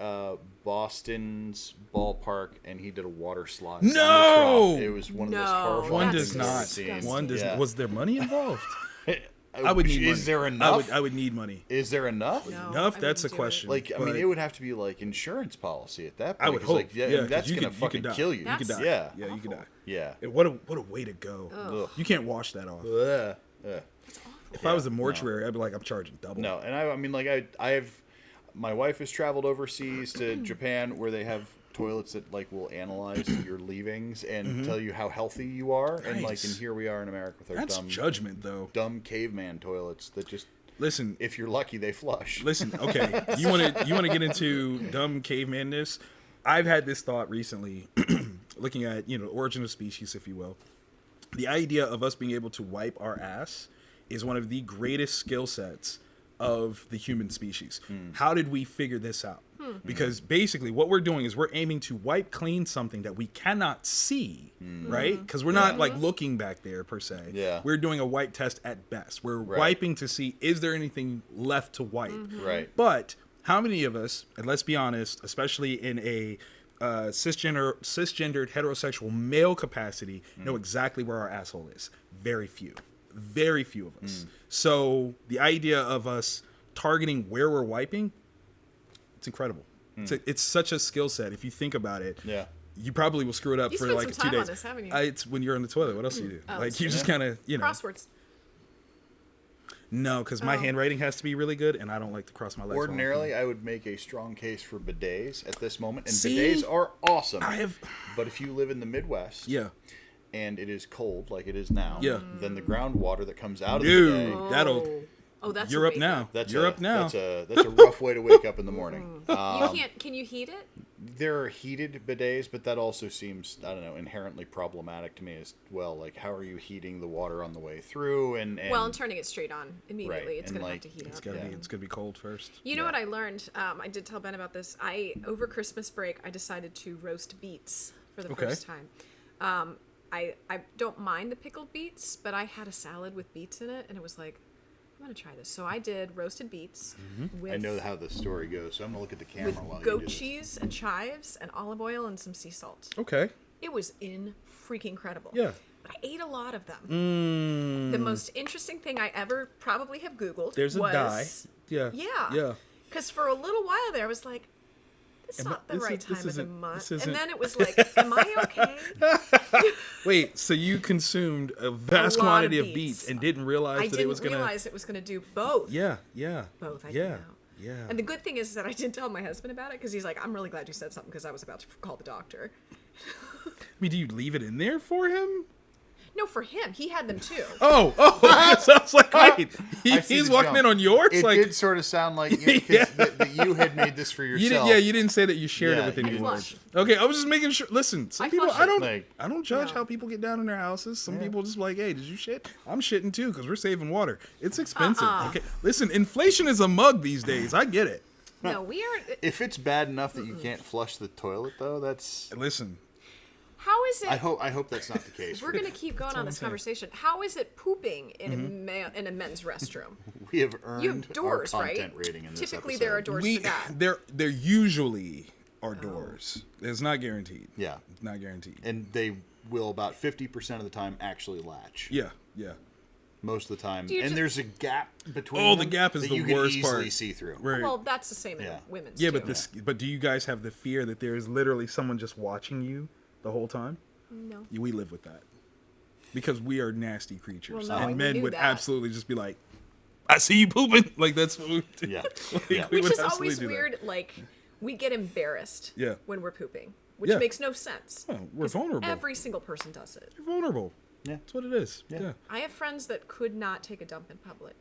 Boston's ballpark, and he did a water slide. on the No! trough. It was one of the No, most horrifying One that's does things I've ever not. seen. disgusting. One does. Yeah. Was there money involved? I would need money. Is there enough? I would need money. Is there enough? No. Enough? I That's a wouldn't do it. question. Like, I mean, But it would have to be like insurance policy at that point. I would 'cause, hope. Like, yeah, Yeah, 'cause that's you gonna could- you fucking could die. kill you. You could That's die. Yeah. Yeah, you could die. Yeah. And what a way to go. Ugh. You can't wash that off. Ugh. Ugh. If I was a mortuary, I'd be like, I'm charging double. No, and I mean, like I have, my wife has traveled overseas to Japan where they have toilets that like will analyze your leavings and tell you how healthy you are. And like, and here we are in America with our That's judgment, though. dumb caveman toilets that just, listen, if you're lucky, they flush. Listen, okay, you want to get into dumb cavemanness? I've had this thought recently, looking at origin of species, if you will. The idea of us being able to wipe our ass is one of the greatest skill sets of the human species. How did we figure this out? Because basically what we're doing is we're aiming to wipe clean something that we cannot see, right? Because we're not like looking back there per se. Yeah. We're doing a wipe test at best. We're wiping to see, is there anything left to wipe? Right. But how many of us, and let's be honest, especially in a cisgendered heterosexual male capacity, know exactly where our asshole is? Very few of us. So the idea of us targeting where we're wiping, it's incredible. It's such a skill set. If you think about it, you probably will screw it up You for spent like some 2 time on days. this, haven't you? It's when you're in the toilet. What else do you do? Like you just kind of Crosswords. No, because my handwriting has to be really good, and I don't like to cross my legs. Ordinarily, I would make a strong case for bidets at this moment, and See? bidets are awesome. have- But if you live in the Midwest, Yeah. and it is cold like it is now, Yeah. then the groundwater that comes out of the Dude, bidet, that'll. Oh, that's You're a up wake now. up. that's You're a, up now. That's a rough way to wake up in the morning. You can't. Can you heat it? There are heated bidets, but that also seems, I don't know, inherently problematic to me as well. Like, how are you heating the water on the way through? And Well, and turning it straight on immediately. Right, It's and, going to like, have to heat It's up. gonna be cold first. You know what I learned? I did tell Ben about this. Over Christmas break, I decided to roast beets for the first time. I don't mind the pickled beets, but I had a salad with beets in it, and it was like, I'm going to try this. So I did roasted beets with, I know how the story goes, so I'm going to look at the camera with while you goat do this. cheese and chives and olive oil and some sea salt. Okay. It was freaking incredible. Yeah. But I ate a lot of them. The most interesting thing I ever probably have Googled There's a was... dye. Yeah. Yeah. Yeah. Because for a little while there, I was like, it's not the this right is- this time of the isn't- month. this And isn't- then it was like, am I okay? Wait, so you consumed a vast lot of quantity of beets. beets and didn't realize I that it didn't was gonna. realize it was going to do both. Yeah. Yeah. Both, I Yeah. didn't know. Yeah. And the good thing is that I didn't tell my husband about it because he's like, I'm really glad you said something because I was about to call the doctor. I mean, do you leave it in there for him? No, for him. He had them too. Oh, sounds like wait. I see He's the walking jump. in on yours. It like did sort of sound like that you had made this for you yourself. didn't. Yeah, you didn't say that you shared Yeah, it with you anyone. flushed. Okay, I was just making sure. Listen, some I people flushed I it. don't. Like- I don't judge No. how people get down in their houses. Some people just like, hey, did you shit? I'm shitting too because we're saving water. It's expensive. Okay, listen, inflation is a mug these days. I get it. No, we are... If it's bad enough that you can't flush the toilet, though, that's. Listen, How is it... I hope that's not the case. We're going to keep going on this conversation. How is it pooping in in a men's restroom? We have earned You have doors, our content right? rating in this Typically, episode. there are doors for that. there usually are doors. It's not guaranteed. Yeah. It's not guaranteed. And they will about 50% of the time actually latch. Yeah, yeah. Most of the time. Do you And just- there's a gap between Oh, them the gap is that the you can worst easily part. see through. Right. Well, that's the same Yeah. in women's Yeah, too. but do you guys have the fear that there is literally someone just watching you the whole time? No. We live with that because we are nasty creatures, Well, no, we and men knew would that. absolutely just be like, "I see you pooping." Like that's what we do. Yeah. Like, Yeah. we Which would is absolutely always do that. weird. Like, we get embarrassed Yeah. when we're pooping, which Yeah. makes no sense. Oh, we're 'Cause vulnerable. Every single person does it. You're vulnerable. Yeah. That's what it is. Yeah. I have friends that could not take a dump in public.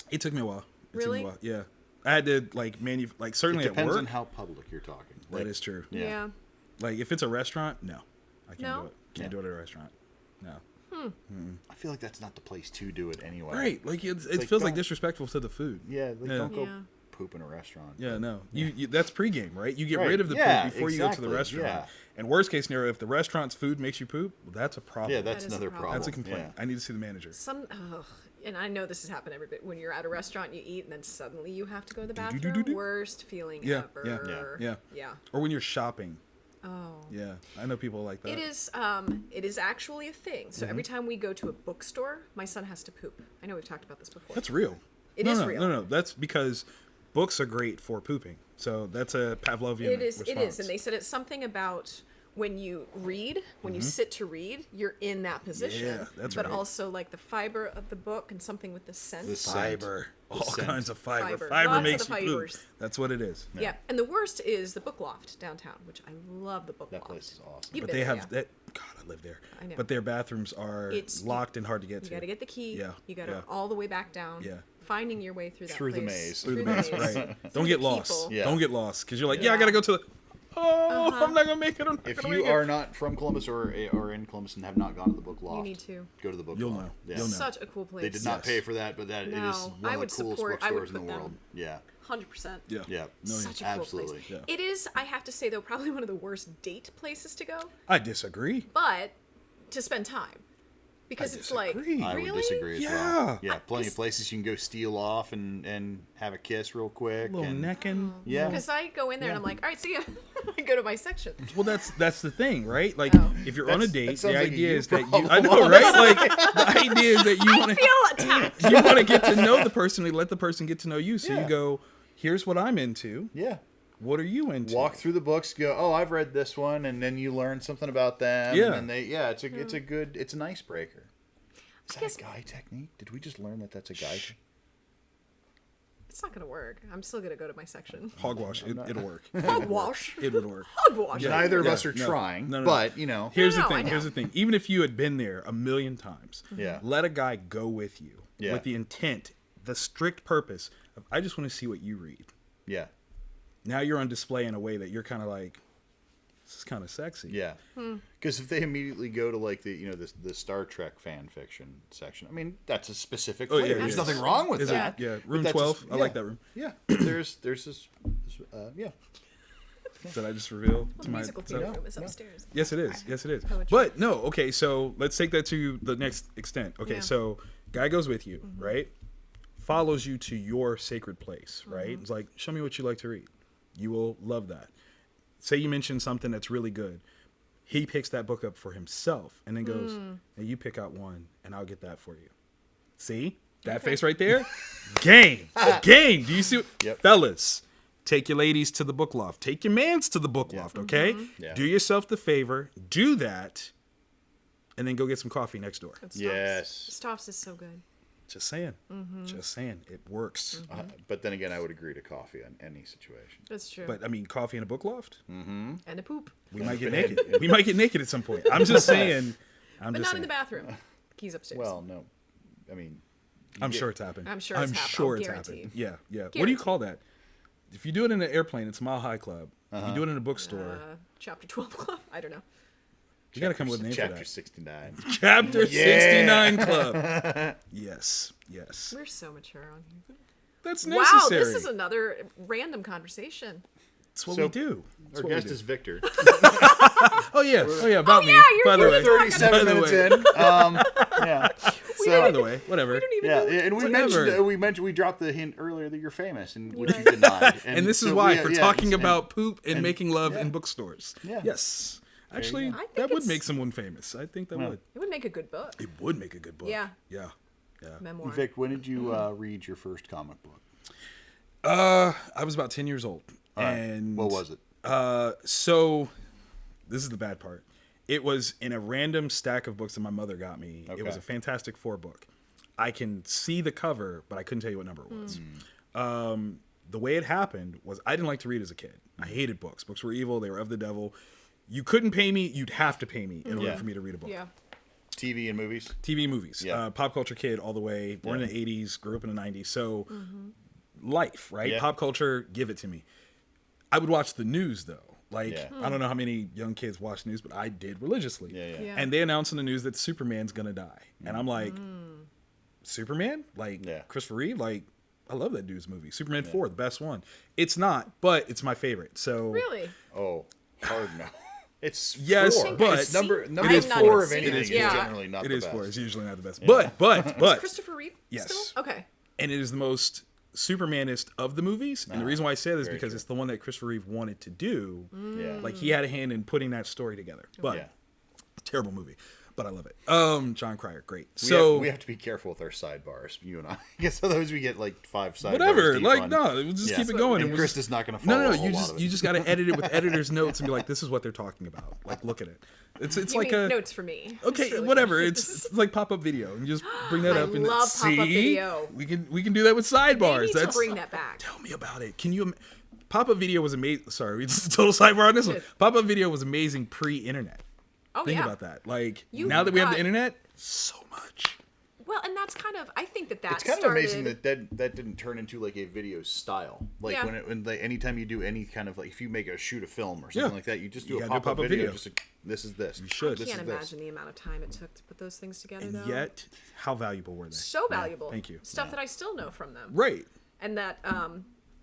It took me a while. It Really? Took me a while. Yeah. I had to like certainly It at depends work. on how public you're talking. That is true. Yeah. Like if it's a restaurant, no, I can't No? do it. Can't do it at a restaurant. No. I feel like that's not the place to do it anyway. Right. Like it like, feels like don't- disrespectful to the food. Yeah, like, Yeah. don't go Yeah. poop in a restaurant. Yeah, no. You that's pregame, right? You get Right. rid of the Yeah, poop before you go to the exactly. restaurant. Yeah. And worst case scenario, if the restaurant's food makes you poop, well, that's a problem. Yeah, that's That is a another problem. problem. That's a complaint. Yeah. I need to see the manager. And I know this has happened every bit. When you're at a restaurant, you eat, and then suddenly you have to go to the Do-do-do-do-do. bathroom. Worst feeling Yeah, ever. Yeah. Yeah. Or when you're shopping. Oh. Yeah, I know people like that. It is actually a thing. So every time we go to a bookstore, my son has to poop. I know we've talked about this before. That's real. It no, is no, real. No, that's because books are great for pooping. So that's a Pavlovian It is. response. It is. And they said it's something about when you read, when you sit to read, you're in that position. Yeah, that's but right. also like the fiber of the book and something with the scent. The scent. Fiber. All scent. kinds of fiber. Fiber. Fiber Lots of makes the you poop. fibers. That's what it is. Yeah. And the worst is the Book Loft downtown, which I love the Book That Loft. place is awesome. You've But been they there, have yeah. that. God, I live there. I know. But their bathrooms are It's- locked and hard to get You to. got to get the key. Yeah, You got to yeah. all the way back down. Yeah. Finding your way through that Through the place. maze. Through the maze, right? Don't the get lost. people. Yeah. Don't get lost because you're like, Yeah. I gotta go to the. Oh, I'm not gonna make it. I'm not If gonna you make it. are not from Columbus or in Columbus and have not gone to the Book Loft, You need to. go to the Book You'll Loft. know. Yeah. You'll know. Such a cool place. They did not Yes. pay for that, but that it is No, one I of would the coolest support- I would bookstores in the put them- world. Yeah. 100%. Yeah. Yeah. Such a absolutely. cool place. Yeah. It is, I have to say, though, probably one of the worst date places to go, I disagree. but to spend time. Because it's like, disagree. I really? would disagree as Yeah. well. Yeah, plenty of Because- places you can go steal off and have a kiss real quick. little and, necking. Yeah. Because I go in there and I'm like, all right, see ya. I go to my section. Well, that's the thing, right? Like, Oh. if you're on a That date, sounds the like a idea you is that you. problem, I know, right? Like, the idea is that you want to. Feel attacked. You want to get to know the person. You let the person get to know you. So Yeah. you go, here's what I'm into. Yeah. What are you into? Walk through the books, go, oh, I've read this one, and then you learn something about them. Yeah. And then it's an icebreaker. Is that a guy technique? Did we just learn that that's a guy? It's not going to work. I'm still going to go to my section. Hogwash. It'll work. Hogwash. It would work. Hogwash. Yeah. Neither of Yeah. us are No. trying, No. but you know. Here's No, the I thing. know. Here's the thing. Even if you had been there a million times, Yeah. let a guy go with you Yeah. with the intent, the strict purpose of, I just want to see what you read. Yeah. Now you're on display in a way that you're kind of like, this is kind of sexy. Yeah. Because if they immediately go to like the Star Trek fan fiction section, I mean that's a specific Oh, yeah, flavor. it There's is. nothing wrong with Is it? that. Yeah. But Room that's 12. just- I like that room. Yeah. There's this yeah. Did I just reveal The to musical myself? theater room is upstairs. Yes, it is. Yes, it is. Poetry. But no, okay, so let's take that to the next extent. Okay, Yeah. so guy goes with you, right? Follows you to your sacred place, right? It's like, show me what you like to read. You will love that. Say you mention something that's really good. He picks that book up for himself and then goes, and you pick out one and I'll get that for you. See? That face right there? Game. Game. Do you see? Yep. Fellas, take your ladies to the book loft. Take your mans to the book loft, okay? Yeah. Do yourself the favor. Do that. And then go get some coffee next door. Yes. Stops is so good. Just saying. Just saying. It works. But then again, I would agree to coffee in any situation. That's true. But I mean, coffee in a book loft? And a poop. We might get naked. We might get naked at some point. I'm just saying. I'm But just not saying. in the bathroom. Keys upstairs. Well, no, I mean, I'm sure it's happened. I'm sure it's happened. I'll guarantee. Yeah, yeah. What do you call that? If you do it in an airplane, it's Mile High Club. If you do it in a bookstore, Chapter 12 club. I don't know. you got to come up with a name for chapter that. 69. Chapter Yeah. 69 Club. Yes, yes. We're so mature on here. That's Wow, necessary. this is another random conversation. That's what So, we do. That's Our what we guest do. is Victor. Oh yeah. Oh yeah. About me. yeah, you're By the here way. to talk about- 37 By the minutes way. in. Yeah. So, By the way, whatever. We don't even yeah, know. and we Whatever. mentioned we dropped the hint earlier that you're famous, and which Right. you denied. And this is so why we- for yeah, talking and- about poop and making love yeah. in bookstores. Yeah. Yes. Actually, I think that would it's- make someone famous. I think that would. It would make a good book. It would make a good book. Yeah. Yeah. Yeah. Memoir. Vic, when did you read your first comic book? I was about 10 years old. All right. And What was it? So this is the bad part. It was in a random stack of books that my mother got me. It was Okay. a Fantastic Four book. I can see the cover, but I couldn't tell you what number it was. The way it happened was I didn't like to read as a kid. I hated books. Books were evil. They were of the devil. You couldn't pay me. You'd have to pay me in order Yeah. for me to read a book. Yeah. TV and movies? TV, movies, Yeah. pop culture kid all the way. Born Yeah. in the 80s, grew up in the 90s. So life, right? Yeah. Pop culture, give it to me. I would watch the news though. Like, Yeah. I don't know how many young kids watch news, but I did religiously. Yeah, yeah. Yeah. And they announced in the news that Superman's gonna die. And I'm like, Superman? Like, Yeah. Christopher Reeve? Like, I love that dude's movie. Superman 4, the best one. It's not, but it's my favorite. So Really? Oh, hard no. It's Yes, 4. but- It's number I've is not 4 even of seen anything it. is Yeah. generally not it the is best. 4. It's usually not the best. But Christopher Reeve Yes. still? Okay. and it is the most Supermanist of the movies. And the reason why I say that is very because true. it's the one that Christopher Reeve wanted to do. Yeah. Like, he had a hand in putting that story together. But Yeah. terrible movie. but I love it. John Cryer, great. We have to be careful with our sidebars, you and I. Because otherwise we get like 5 sidebars. Whatever, deep like on- no, we'll just keep it going. And Krista's not going to follow. No, a whole you lot just of it. you just got to edit it with editor's notes and be like, this is what they're talking about. Like, look at it. It's You like mean a notes for me. okay, It's really whatever. funny. It's like pop up video. And you just bring that I up and love see. pop-up video. We can do that with sidebars. They need That's to bring that back. Tell me about it. Can you? Pop up video was amazing. Sorry, we just total sidebar on this one. Pop up video was amazing pre-internet. Oh, Think yeah. about that. Like You now that we have got- the internet, so much. Well, and that's kind of, I think that It's kind of amazing that didn't turn into like a video style. Like Yeah. when anytime you do any kind of like if you make shoot a film or something Yeah. like that, you just do You a gotta do pop-up pop-up video. video. Just like, this is this. You should. This can't is this. imagine the amount of time it took to put those things together, And though. yet, how valuable were they? So valuable. Thank you. Stuff that I still know from them. Right. And that,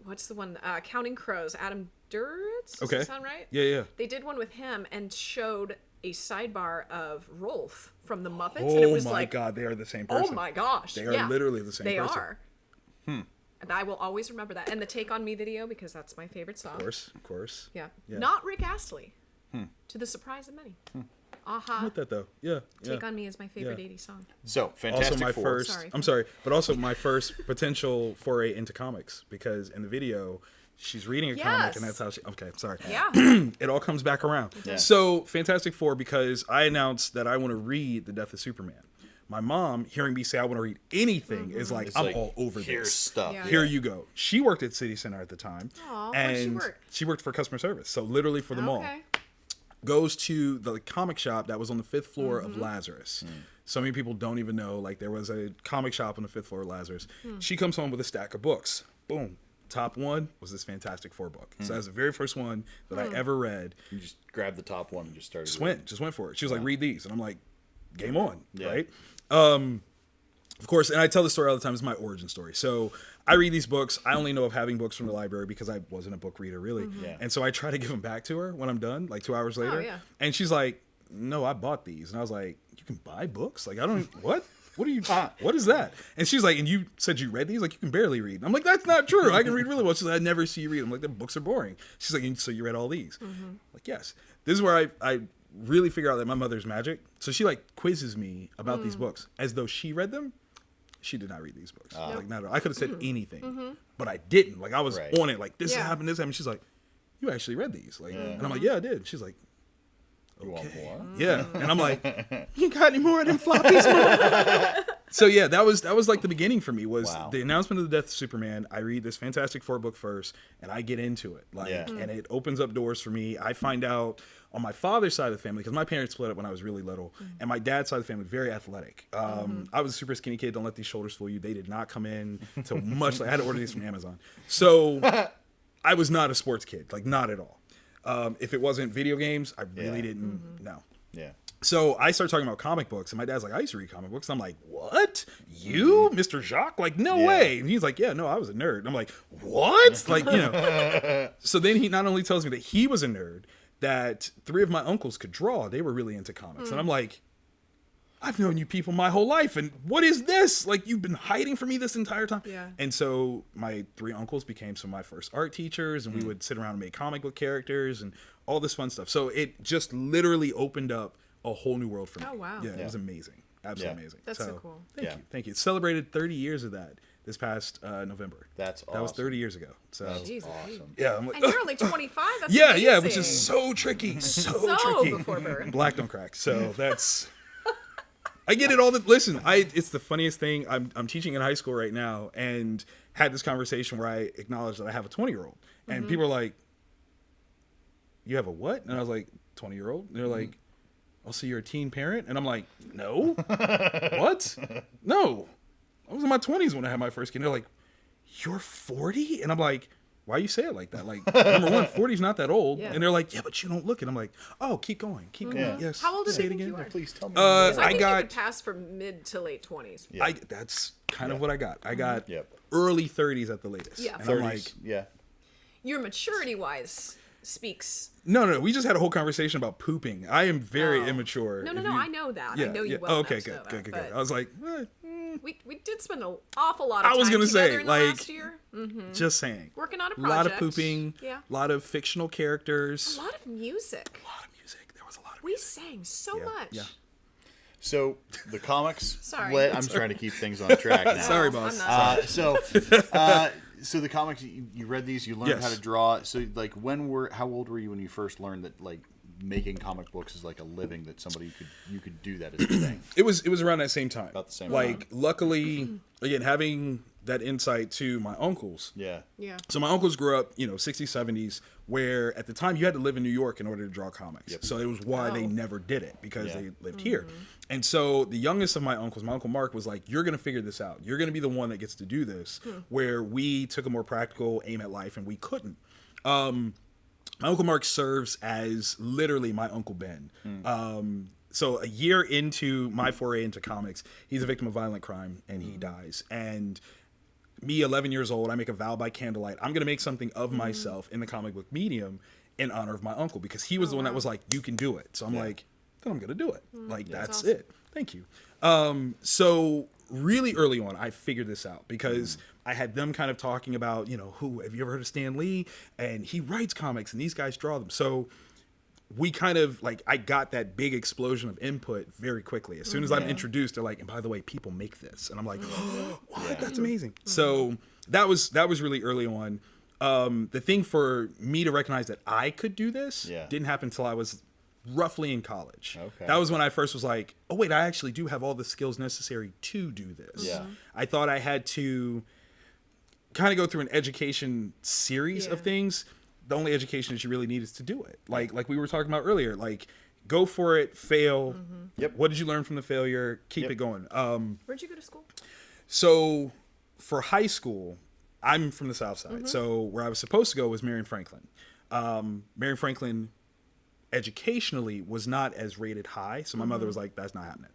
what's the one? Counting Crows. Adam Duritz? Does Okay. that sound right? Yeah. They did one with him and showed a sidebar of Rolf from the Muppets, and it Oh was my like, God, they are the same person. oh my gosh, They are yeah. literally the same They person. are. And I will always remember that. And the Take on Me video, because that's my favorite song. Of course. Yeah. Yeah. Not Rick Astley. To the surprise of many. Aha. With that though, yeah. Take on Me is my favorite Yeah. 80s song. So Fantastic Also my Four. first. Sorry. I'm sorry, but also my first potential foray into comics because in the video. She's reading a comic, and that's how she. Okay, sorry. Yeah. It all comes back around. Yeah. So, Fantastic Four, because I announced that I want to read The Death of Superman. My mom, hearing me say I want to read anything, is like, It's I'm like, all over here's this. stuff. Yeah. Here you go. She worked at City Center at the time. Aw, and where'd she work? she worked for customer service. So, literally for the mall. Okay. Goes to the comic shop that was on the 5th floor of Lazarus. So many people don't even know, like, there was a comic shop on the 5th floor of Lazarus. She comes home with a stack of books. Boom. Top one was this Fantastic Four book. So that's the very first one that I ever read. You just grabbed the top one and just started. Just went for it. She was like, read these. And I'm like, game on, Yeah. right? Of course, and I tell the story all the time, it's my origin story. So I read these books. I only know of having books from the library because I wasn't a book reader, really. Yeah. And so I try to give them back to her when I'm done, like 2 hours later. yeah. And she's like, no, I bought these. And I was like, you can buy books? Like, I don't, what? What are you, what is that? And she's like, and you said you read these? Like, you can barely read. And I'm like, that's not true. I can read really well. She's like, I never see you read. I'm like, the books are boring. She's like, so you read all these? Like, yes. This is where I really figure out that my mother's magic. So she like quizzes me about these books as though she read them. She did not read these books. Like, not at all. I could have said anything, but I didn't. Like, I was Right. on it. Like, this Yeah. happened, this happened. She's like, you actually read these? Like, and I'm like, yeah, I did. She's like, You want more? yeah. And I'm like, you got any more of them floppies, Mom? So yeah, that was like the beginning for me was Wow. the announcement of the death of Superman. I read this Fantastic Four book first and I get into it. Like, Yeah. and it opens up doors for me. I find out on my father's side of the family, because my parents split up when I was really little, and my dad's side of the family, very athletic. I was a super skinny kid. Don't let these shoulders fool you. They did not come in till much. Like, I had to order these from Amazon. So I was not a sports kid, like not at all. If it wasn't video games, I really didn't know. Yeah. So I started talking about comic books, and my dad's like, I used to read comic books. And I'm like, what? You, Mr. Jacques? Like, no Yeah. way. And he's like, yeah, no, I was a nerd. And I'm like, what? Like, you know. So then he not only tells me that he was a nerd, that 3 of my uncles could draw. They were really into comics. And I'm like, I've known you people my whole life, and what is this? Like, you've been hiding from me this entire time. Yeah. And so my 3 uncles became some of my first art teachers, and we would sit around and make comic book characters and all this fun stuff. So it just literally opened up a whole new world for me. Oh, wow. Yeah, it Yeah. was amazing. Absolutely Yeah. amazing. That's so cool. Thank Yeah. you. Thank you. Celebrated 30 years of that this past November. That's That was awesome. 30 years ago. So Jeez, Awesome. yeah, I'm like, And you're only 25. That's yeah, amazing. yeah, which is so tricky. So tricky. before birth. Black don't crack. So that's I get it all the listen, it's the funniest thing. I'm teaching in high school right now and had this conversation where I acknowledged that I have a 20-year-old. And people are like, you have a what? And I was like, 20-year-old? And they're like, oh, so you're a teen parent? And I'm like, no. What? No. I was in my 20s when I had my first kid. And they're like, you're 40? And I'm like, why you say it like that? Like, number one, 40's not that old. Yeah. And they're like, yeah, but you don't look it. I'm like, oh, keep going. Keep going. Yeah. Yes. How old do say they it think again. you are? Please tell me. I I think you got- could pass for mid to late 20s. Yeah. That's kind of what I got. I got Yep. early 30s at the latest. Yeah. And I'm 30s. like, Yeah. Your maturity-wise speaks. no. We just had a whole conversation about pooping. I am very Oh. immature. No, If no, you- I know that. Yeah, I know you yeah. well. Oh, okay, enough to know good. that, I but was like, we did spend an awful lot of I was time gonna say, together in the like, last year. just saying. Working on a A lot of project. pooping. Yeah. A lot of fictional characters. A lot of music. A lot of music. There was a lot of We music. sang so Yeah, much. yeah. So the comics. Sorry. I'm trying to keep things on track now. Sorry, boss. I'm not. So the comics, you read these, you learned how to draw. So like, how old were you when you first learned that like making comic books is like a living, that somebody you could do that as a thing? It was around that same time. About the same Like, time. luckily, again, having that insight to my uncles. Yeah. Yeah. So my uncles grew up, 60s, 70s, where at the time you had to live in New York in order to draw comics. Yep. So it was why they Oh. never did it, because Yeah. they lived here. And so the youngest of my uncles, my Uncle Mark, was like, you're going to figure this out. You're going to be the one that gets to do this, where we took a more practical aim at life and we couldn't. My Uncle Mark serves as literally my Uncle Ben. So a year into my foray into comics, he's a victim of violent crime and he dies. And me, 11 years old, I make a vow by candlelight. I'm going to make something of myself in the comic book medium in honor of my uncle, because he was the one that was like, you can do it. So I'm like, then I'm going to do it. Like, that's awesome. it. Thank you. So really early on, I figured this out because I had them kind of talking about, have you ever heard of Stan Lee? And he writes comics and these guys draw them. So we kind of like, I got that big explosion of input very quickly. As soon as I'm introduced, they're like, and by the way, people make this. And I'm like, what? That's amazing. So that was really early on. The thing for me to recognize that I could do this didn't happen until I was roughly in college. Okay. That was when I first was like, oh wait, I actually do have all the skills necessary to do this. Yeah. I thought I had to kind of go through an education series of things. The only education that you really need is to do it. Like we were talking about earlier, like go for it, fail. Yep. What did you learn from the failure? Keep it going. Where'd you go to school? So for high school, I'm from the South Side. So where I was supposed to go was Marion Franklin. Marion Franklin educationally was not as rated high. So my mother was like, that's not happening.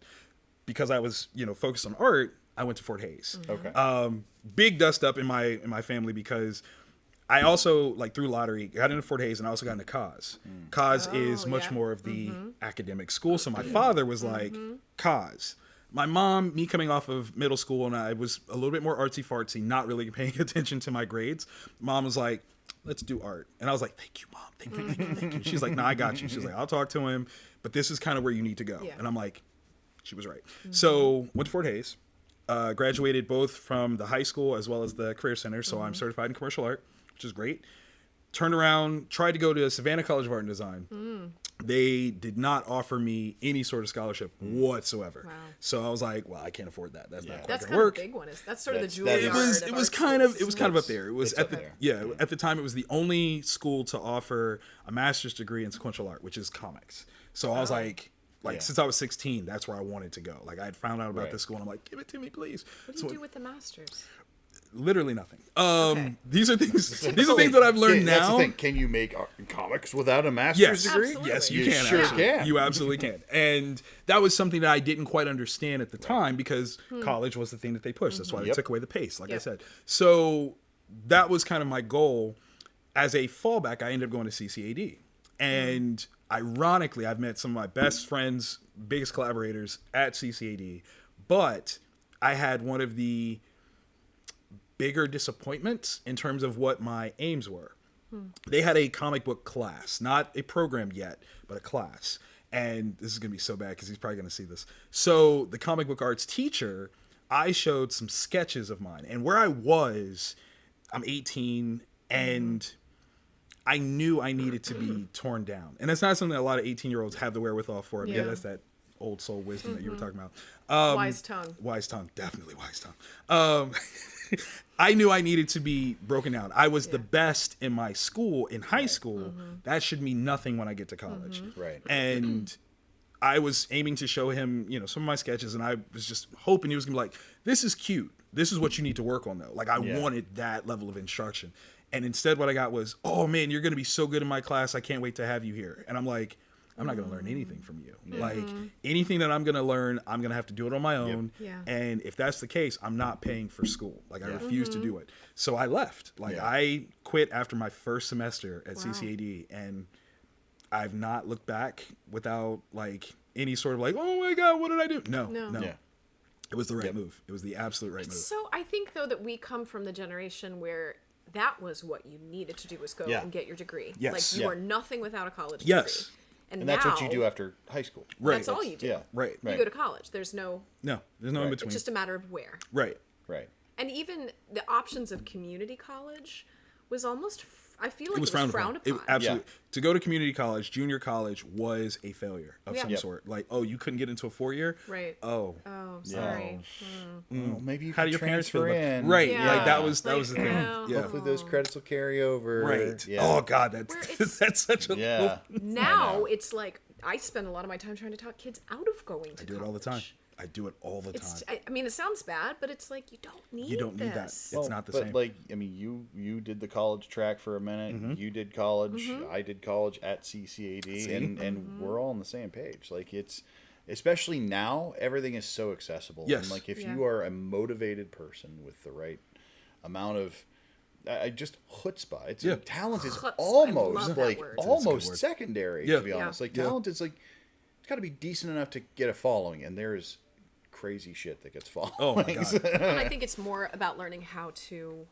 Because I was, focused on art, I went to Fort Hayes. Okay. Big dust up in my family, because I also, like, through lottery, got into Fort Hayes, and I also got into Cause. Cause is much more of the academic school. So my father was like, Cause. My mom, me coming off of middle school, and I was a little bit more artsy fartsy, not really paying attention to my grades. Mom was like, let's do art. And I was like, thank you, Mom. Thank you. She's like, no, I got you. She's like, I'll talk to him, but this is kind of where you need to go. Yeah. And I'm like, she was right. So went to Fort Hayes, graduated both from the high school as well as the career center. So I'm certified in commercial art, which is great. Turned around, tried to go to Savannah College of Art and Design. They did not offer me any sort of scholarship whatsoever. Wow. So I was like, well, I can't afford that. That's not quite That's gonna kind work. of a big one. That's sort of the That Juilliard. is- It was kind of up there. It was It's at up the there. at the time it was the only school to offer a master's degree in sequential art, which is comics. So I was like Yeah. since I was 16, that's where I wanted to go. Like I had found out about Right. this school and I'm like, give it to me, please. What do you do with the masters? Literally nothing. Okay. These are things that I've learned That's the now. thing. Can you make comics without a master's Yes. degree? Absolutely. Yes, you You can. sure actually. can. You absolutely can. And that was something that I didn't quite understand at the time, because college was the thing that they pushed. That's why they Yep. took away the pace, like I Yep. said. So that was kind of my goal. As a fallback, I ended up going to CCAD. And ironically, I've met some of my best friends, biggest collaborators at CCAD. But I had one of the bigger disappointments in terms of what my aims were. They had a comic book class, not a program yet, but a class. And this is going to be so bad because he's probably going to see this. So the comic book arts teacher, I showed some sketches of mine. And where I was, I'm 18, and I knew I needed to be torn down. And that's not something that a lot of 18-year-olds have the wherewithal for. Yeah, that's that old soul wisdom that you were talking about. Wise tongue. Wise tongue, definitely wise tongue. I knew I needed to be broken down. I was the best in my school, in high school. That should mean nothing when I get to college. Right. And I was aiming to show him, some of my sketches, and I was just hoping he was gonna be like, this is cute. This is what you need to work on, though. Like, I wanted that level of instruction. And instead what I got was, oh man, you're gonna be so good in my class. I can't wait to have you here. And I'm like, I'm not going to learn anything from you. Like, anything that I'm going to learn, I'm going to have to do it on my own. Yeah. And if that's the case, I'm not paying for school. Like, I refuse to do it. So I left. Like, I quit after my first semester at CCAD, and I've not looked back without, like, any sort of, like, oh my God, what did I do? No. Yeah. It was the right move. It was the absolute right move. So I think, though, that we come from the generation where that was what you needed to do, was go Yeah. and get your degree. Yes. Like, you are nothing without a college Yes. degree. And that's what you do after high school. Right. That's all you do. Yeah. Right. You go to college. There's no No, there's no in between. It's just a matter of where. Right. Right. And even the options of community college was almost, I feel like it was frowned upon. Absolutely. Yeah. To go to community college, junior college was a failure of some Yep. sort. Like, oh, you couldn't get into a 4-year? Right. Oh. Oh, sorry. Well, maybe you How can do your parents feel transfer about in. Right. Yeah. Like that was the Like, thing. no. Yeah. Hopefully those credits will carry over. Right. Yeah. Oh God, that's such a Yeah. Now it's like, I spend a lot of my time trying to talk kids out of going to I do it all the time. I do it all the time. I mean, it sounds bad, but it's like, you don't need You don't need that. this. It's not the but same. like, I mean, you did the college track for a minute. Mm-hmm. You did college. I did college at CCAD, See? and we're all on the same page. Like, it's especially now, everything is so accessible. Yes. And like, if Yeah. you are a motivated person with the right amount of just chutzpah. It's Yeah. talent is Chutzpah. I almost love that like word. It's a good almost word. secondary. Yeah. To be honest, like Yeah. talent is like it's got to be decent enough to get a following, and there's crazy shit that gets following. Oh my God. And I think it's more about learning how to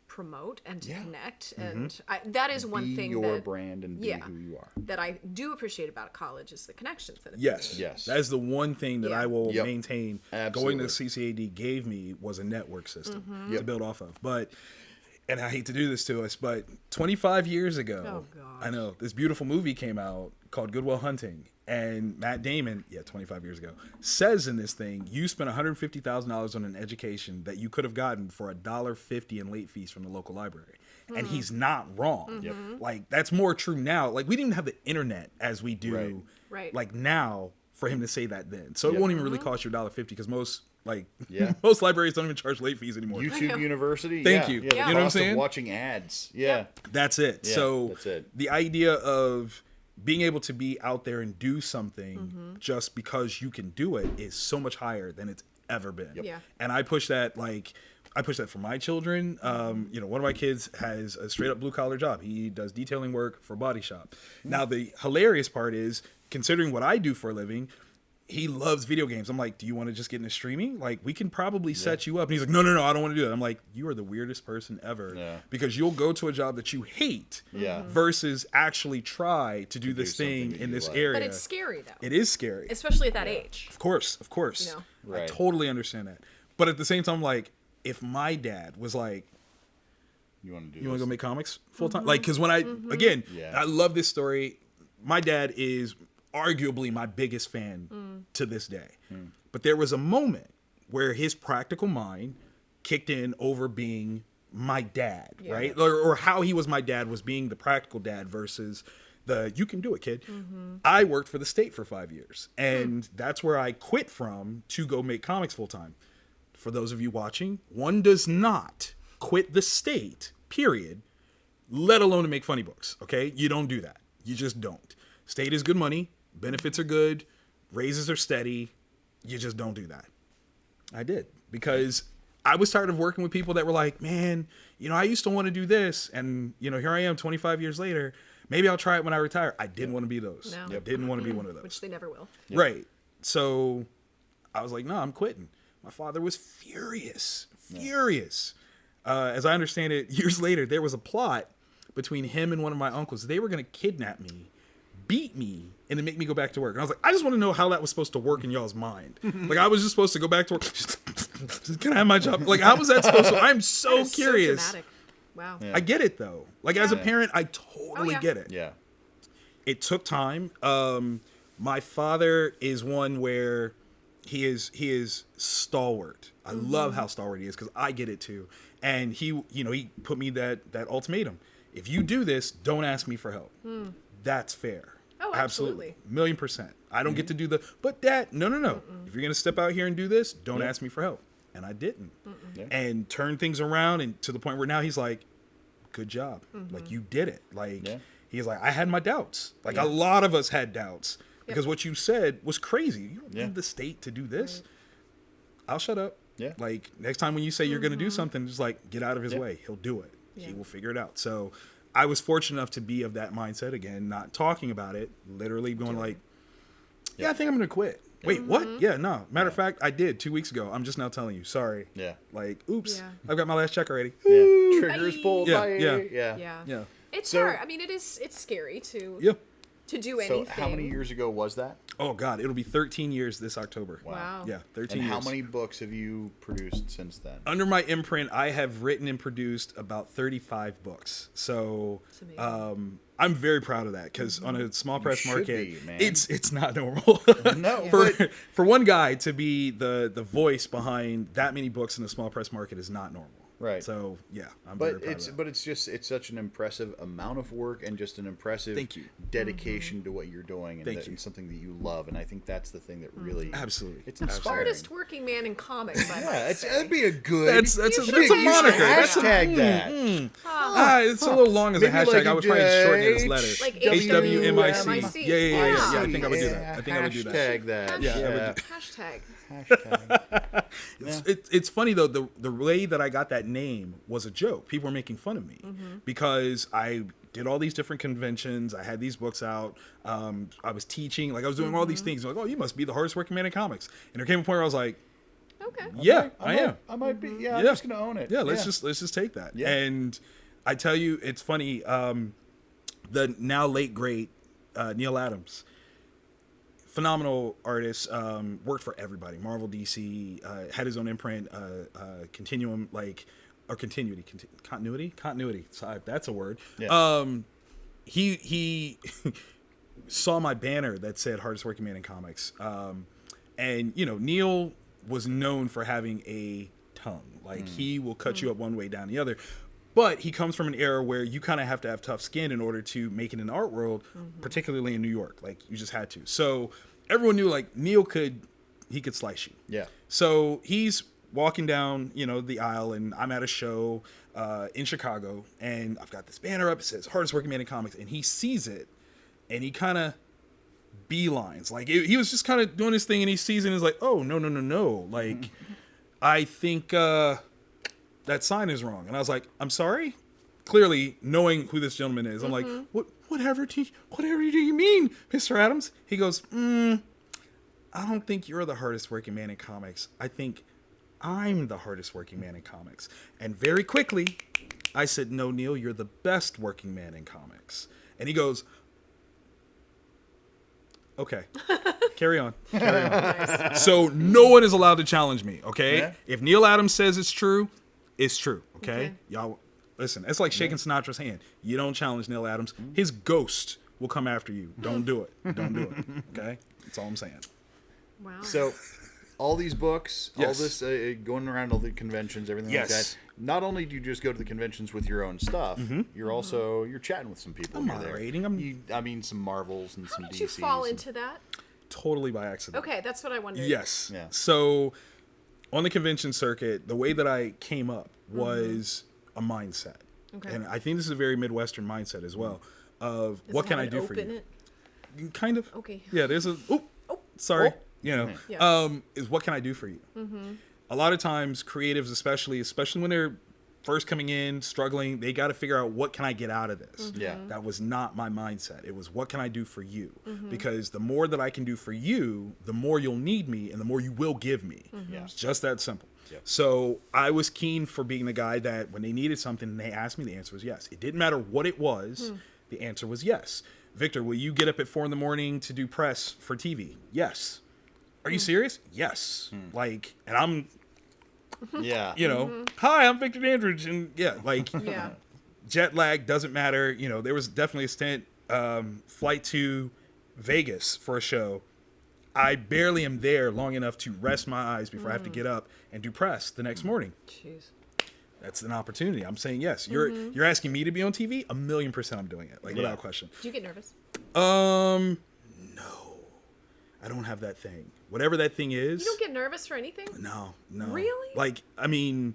promote and to Yeah. connect. And that is one Be thing your that, brand and be yeah. who you are. that I do appreciate about college is the connections that it's Yes. made. Yes. That is the one thing that Yeah. I will Yep. maintain. Absolutely. Going to CCAD gave me was a network system Mm-hmm. to Yep. build off of. But, and I hate to do this to us, but 25 years ago, Oh, gosh. I know, this beautiful movie came out called Good Will Hunting. And Matt Damon, 25 years ago, says in this thing, you spent $150,000 on an education that you could have gotten for $1.50 in late fees from the local library. And he's not wrong. Yep. Like, that's more true now. Like, we didn't have the internet as we do, Right. like now, for him to say that then. So it Yep. won't even really cost you $1.50 because most, like, Yeah. most libraries don't even charge late fees anymore. YouTube University. Thank yeah. you. Yeah, the You know what I'm cost of saying? watching ads. Yeah. That's it. Yeah, So that's it. the idea of being able to be out there and do something just because you can do it is so much higher than it's ever been. Yeah. And I push that for my children. You know, one of my kids has a straight up blue collar job. He does detailing work for Body Shop. Now the hilarious part is, considering what I do for a living, he loves video games. I'm like, do you want to just get into streaming? Like, we can probably set you up. And he's like, no, I don't want to do that. I'm like, you are the weirdest person ever. Yeah. Because you'll go to a job that you hate Yeah. versus actually try to do this something thing that in you this like. area. But it's scary, though. It is scary. Especially at that age. Of course. You know? I Right. totally understand that. But at the same time, like, if my dad was like, You want to do you want this? to go make comics full time? Like, because when again, Yeah. I love this story. My dad is arguably my biggest fan to this day. But there was a moment where his practical mind kicked in over being my dad, right? Or how he was my dad was being the practical dad versus the you can do it, kid. I worked for the state for 5 years, and that's where I quit from to go make comics full time. For those of you watching, one does not quit the state, period, let alone to make funny books, okay? You don't do that. You just don't. State is good money, benefits are good, raises are steady. You just don't do that. I did, because I was tired of working with people that were like, man, you know, I used to want to do this, and, you know, here I am 25 years later. Maybe I'll try it when I retire. I didn't want to be those. No. I didn't want to be one of those. Which they never will. Right. So I was like, no, I'm quitting. My father was furious. As I understand it, years later, there was a plot between him and one of my uncles. They were going to kidnap me, beat me, and then make me go back to work. And I was like, I just want to know how that was supposed to work in y'all's mind. Like, I was just supposed to go back to work. Can I have my job? Like, how was that supposed to? I'm so That is curious. So dramatic. Wow. Yeah. I get it, though. Like, as a parent, I totally yeah. get it. Yeah. It took time. My father is one where he is stalwart. I love how stalwart he is, because I get it too. And he put me that ultimatum: if you do this, don't ask me for help. That's fair. Oh, absolutely. 1,000,000%. I don't get to do but Dad, no. If you're gonna step out here and do this, don't ask me for help. And I didn't. Yeah. And turned things around, and to the point where now he's like, good job. Like, you did it. Like, Yeah. he's like, I had my doubts. Like, a lot of us had doubts because what you said was crazy. You don't need the state to do this. I'll shut up. Yeah. Like, next time when you say you're going to do something, just like, get out of his Yeah. way. He'll do it. Yeah. He will figure it out. So I was fortunate enough to be of that mindset again, not talking about it, literally going like, I think I'm going to quit. Wait, what? Yeah, no. Matter of fact, I did 2 weeks ago. I'm just now telling you. Sorry. Yeah. Like, oops. Yeah. I've got my last check already. Yeah. Triggers pulled Yeah, by yeah. yeah. Yeah. Yeah. It's So- hard. I mean, it's scary to Yeah. to do anything. So how many years ago was that? Oh God, it'll be 13 years this October. Wow. Yeah, 13 And years. how many books have you produced since then? Under my imprint, I have written and produced about 35 books. So I'm very proud of that because on a small press should market, be, man. it's not normal. No, for one guy to be the voice behind that many books in a small press market is not normal. Right. So yeah, I'm very proud of that. But it's such an impressive amount of work and just an impressive Thank you. dedication to what you're doing and something that you love. And I think that's the thing that really Absolutely. it's The inspiring. smartest working man in comics, I might say. that'd be a good. That's a you moniker. should That's a- hashtag that. It's a little long as a Maybe hashtag. like I would probably shorten it as letters. Like HWMIC. Yeah. Yeah. I think I would do that. I think I would do that. Hashtag that. Yeah, I would Yeah. Hashtag. Hashtag. It's funny though, the way that I got that name was a joke. People were making fun of me because I did all these different conventions. I had these books out. I was teaching, like I was doing all these things. Like, oh, you must be the hardest working man in comics. And there came a point where I was like, Okay. yeah, I am. I might be. Yeah, I'm Yeah. just gonna own it. Yeah, let's just take that. Yeah. And I tell you, it's funny. The now late great Neil Adams, phenomenal artist, worked for everybody. Marvel, DC, had his own imprint, Continuum, continuity. Sorry, that's a word. Yeah. He saw my banner that said hardest working man in comics. And Neil was known for having a tongue. Like he will cut you up one way down the other. But he comes from an era where you kind of have to have tough skin in order to make it in the art world, particularly in New York. Like you just had to. So everyone knew like Neil could slice you. Yeah. So he's walking down, the aisle, and I'm at a show in Chicago, and I've got this banner up. It says hardest working man in comics, and he sees it, and he kind of beelines. Like he was just kind of doing his thing, and he sees it and is like, oh, no. Like, I think that sign is wrong. And I was like, I'm sorry? Clearly, knowing who this gentleman is, I'm like, whatever do you mean, Mr. Adams? He goes, I don't think you're the hardest working man in comics. I think I'm the hardest working man in comics. And very quickly, I said, no, Neil, you're the best working man in comics. And he goes, okay, carry on. Nice. So no one is allowed to challenge me, okay? Yeah. If Neil Adams says it's true, it's true, okay? Okay. Y'all, listen, it's like shaking Sinatra's hand. You don't challenge Neil Adams. His ghost will come after you. Don't do it. Don't do it, okay? That's all I'm saying. Wow. So, all these books, all Yes. this going around all the conventions, everything like Yes. that. Not only do you just go to the conventions with your own stuff, you're chatting with some people. I'm when you're there. moderating. Some Marvels and How some did DCs. you fall into that? Totally by accident. Okay, that's what I wondered. Yes. Yeah. So on the convention circuit, the way that I came up was a mindset. Okay. And I think this is a very Midwestern mindset as well of Does what it can have I an do for open you? It? Kind of. Okay. Yeah, there's a Oh. sorry. Oh. Yeah. Is what can I do for you? A lot of times creatives especially when they're first coming in, struggling, they got to figure out what can I get out of this. Yeah. That was not my mindset. It was what can I do for you? Because the more that I can do for you, the more you'll need me and the more you will give me. Yeah. It's just that simple. Yep. So I was keen for being the guy that when they needed something and they asked me, the answer was yes. It didn't matter what it was. The answer was yes. Victor, will you get up at 4 a.m. to do press for TV? Yes. Are you serious? Yes. Like, and I'm, Yeah. hi, I'm Victor Dandridge. And yeah, like Yeah. jet lag doesn't matter. There was definitely a stint, flight to Vegas for a show. I barely am there long enough to rest my eyes before I have to get up and do press the next morning. Jeez. That's an opportunity. I'm saying yes. You're asking me to be on TV? 1,000,000% I'm doing it. Like without question. Do you get nervous? No. I don't have that thing. Whatever that thing is. You don't get nervous for anything? No. Really? Like, I mean,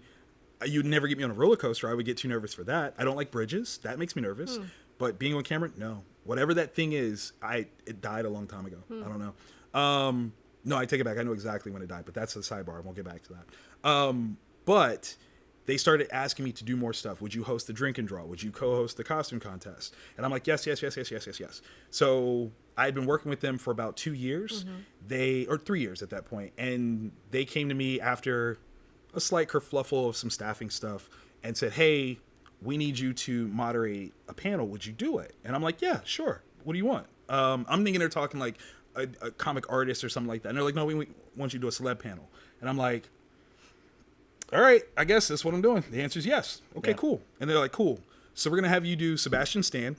you'd never get me on a roller coaster. I would get too nervous for that. I don't like bridges. That makes me nervous. But being on camera, no. Whatever that thing is, it died a long time ago. I don't know. No, I take it back. I know exactly when it died, but that's a sidebar. I won't get back to that. But they started asking me to do more stuff. Would you host the drink and draw? Would you co-host the costume contest? And I'm like, yes. So I had been working with them for about 2 years. Or 3 years at that point. And they came to me after a slight kerfluffle of some staffing stuff and said, hey, we need you to moderate a panel. Would you do it? And I'm like, yeah, sure. What do you want? I'm thinking they're talking like a comic artist or something like that. And they're like, no, we want you to do a celeb panel. And I'm like, all right, I guess that's what I'm doing. The answer is yes. Okay, cool. And they're like, cool. So we're going to have you do Sebastian Stan.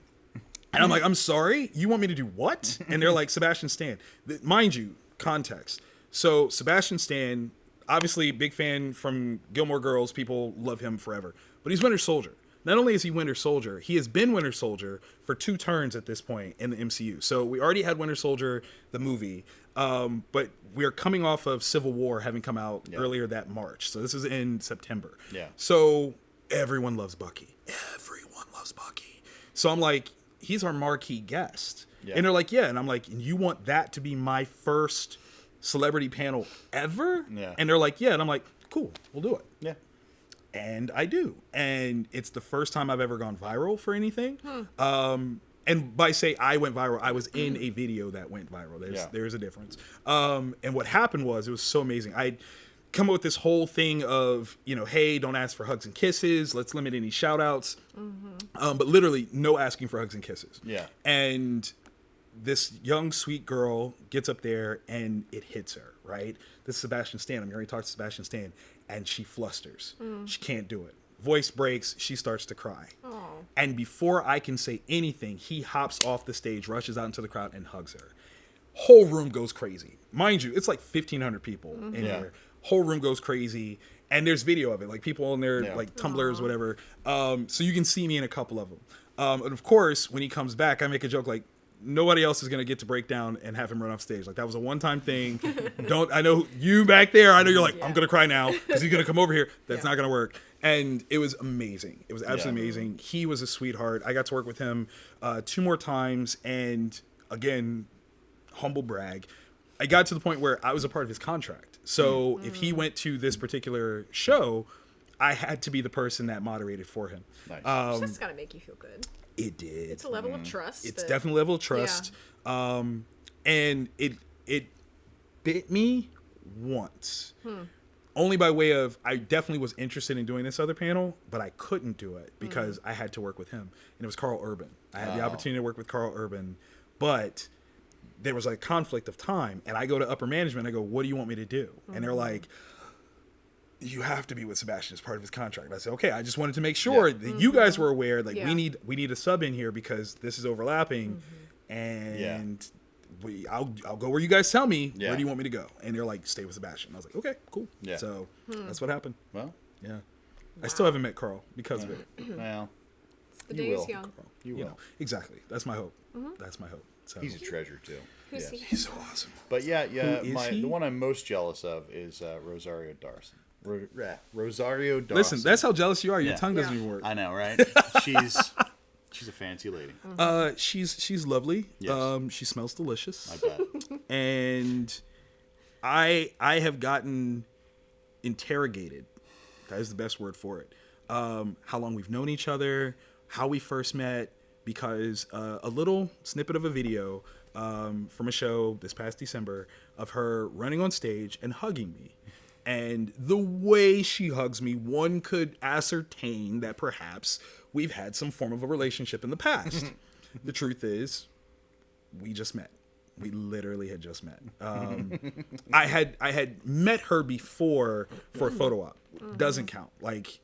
And I'm like, I'm sorry, you want me to do what? And they're like, Sebastian Stan. Mind you, context. So Sebastian Stan, obviously big fan from Gilmore Girls. People love him forever. But he's Winter Soldier. Not only is he Winter Soldier, he has been Winter Soldier for 2 turns at this point in the MCU. So we already had Winter Soldier, the movie, but we are coming off of Civil War having come out earlier that March. So this is in September. Yeah. So everyone loves Bucky. Everyone loves Bucky. So I'm like, he's our marquee guest. Yeah. And they're like, yeah. And I'm like, and you want that to be my first celebrity panel ever? Yeah. And they're like, yeah. And I'm like, cool, we'll do it. Yeah. And I do. And it's the first time I've ever gone viral for anything. And by say I went viral, I was in a video that went viral. There's a difference. And what happened was, it was so amazing. I'd come up with this whole thing of, hey, don't ask for hugs and kisses. Let's limit any shout outs. But literally no asking for hugs and kisses. Yeah. And this young, sweet girl gets up there and it hits her, right? This is Sebastian Stan. I'm going to talk to Sebastian Stan. And she flusters. She can't do it. Voice breaks. She starts to cry. Aww. And before I can say anything, he hops off the stage, rushes out into the crowd, and hugs her. Whole room goes crazy. Mind you, it's like 1,500 people in there. Whole room goes crazy. And there's video of it. Like people in there, like Tumblrs, whatever. So you can see me in a couple of them. And of course, when he comes back, I make a joke like, nobody else is going to get to break down and have him run off stage. Like, that was a one-time thing. I know you back there, I know you're like, I'm going to cry now because he's going to come over here. That's not going to work. And it was amazing. It was absolutely amazing. He was a sweetheart. I got to work with him 2 more times. And again, humble brag, I got to the point where I was a part of his contract. So if he went to this particular show, I had to be the person that moderated for him. Nice. That's got to make you feel good. It did. It's a level of trust. It's definitely a level of trust. Yeah. And it bit me once. Only by way of, I definitely was interested in doing this other panel, but I couldn't do it because I had to work with him. And it was Carl Urban. I had the opportunity to work with Carl Urban, but there was a conflict of time. And I go to upper management, I go, what do you want me to do? And they're like, you have to be with Sebastian as part of his contract. I said, okay, I just wanted to make sure that you guys were aware, like we need a sub in here because this is overlapping, and I'll go where you guys tell me. Where do you want me to go? And they're like, stay with Sebastian. I was like, okay, cool. Yeah. So that's what happened. Well, yeah. I still haven't met Carl because of it. Well, the day is young. You will. Exactly. That's my hope. That's my hope. So he's a treasure too. Who's he? He's so awesome. But the one I'm most jealous of is Rosario Dawson. Rosario Dawson. Listen, that's how jealous you are. Your tongue doesn't even work. I know, right? She's a fancy lady. She's lovely. Yes. She smells delicious. I bet. And I have gotten interrogated. That is the best word for it. How long we've known each other, how we first met, because a little snippet of a video from a show this past December of her running on stage and hugging me. And the way she hugs me, one could ascertain that perhaps we've had some form of a relationship in the past. The truth is, we just met. We literally had just met. I had met her before for a photo op. Doesn't count. Like,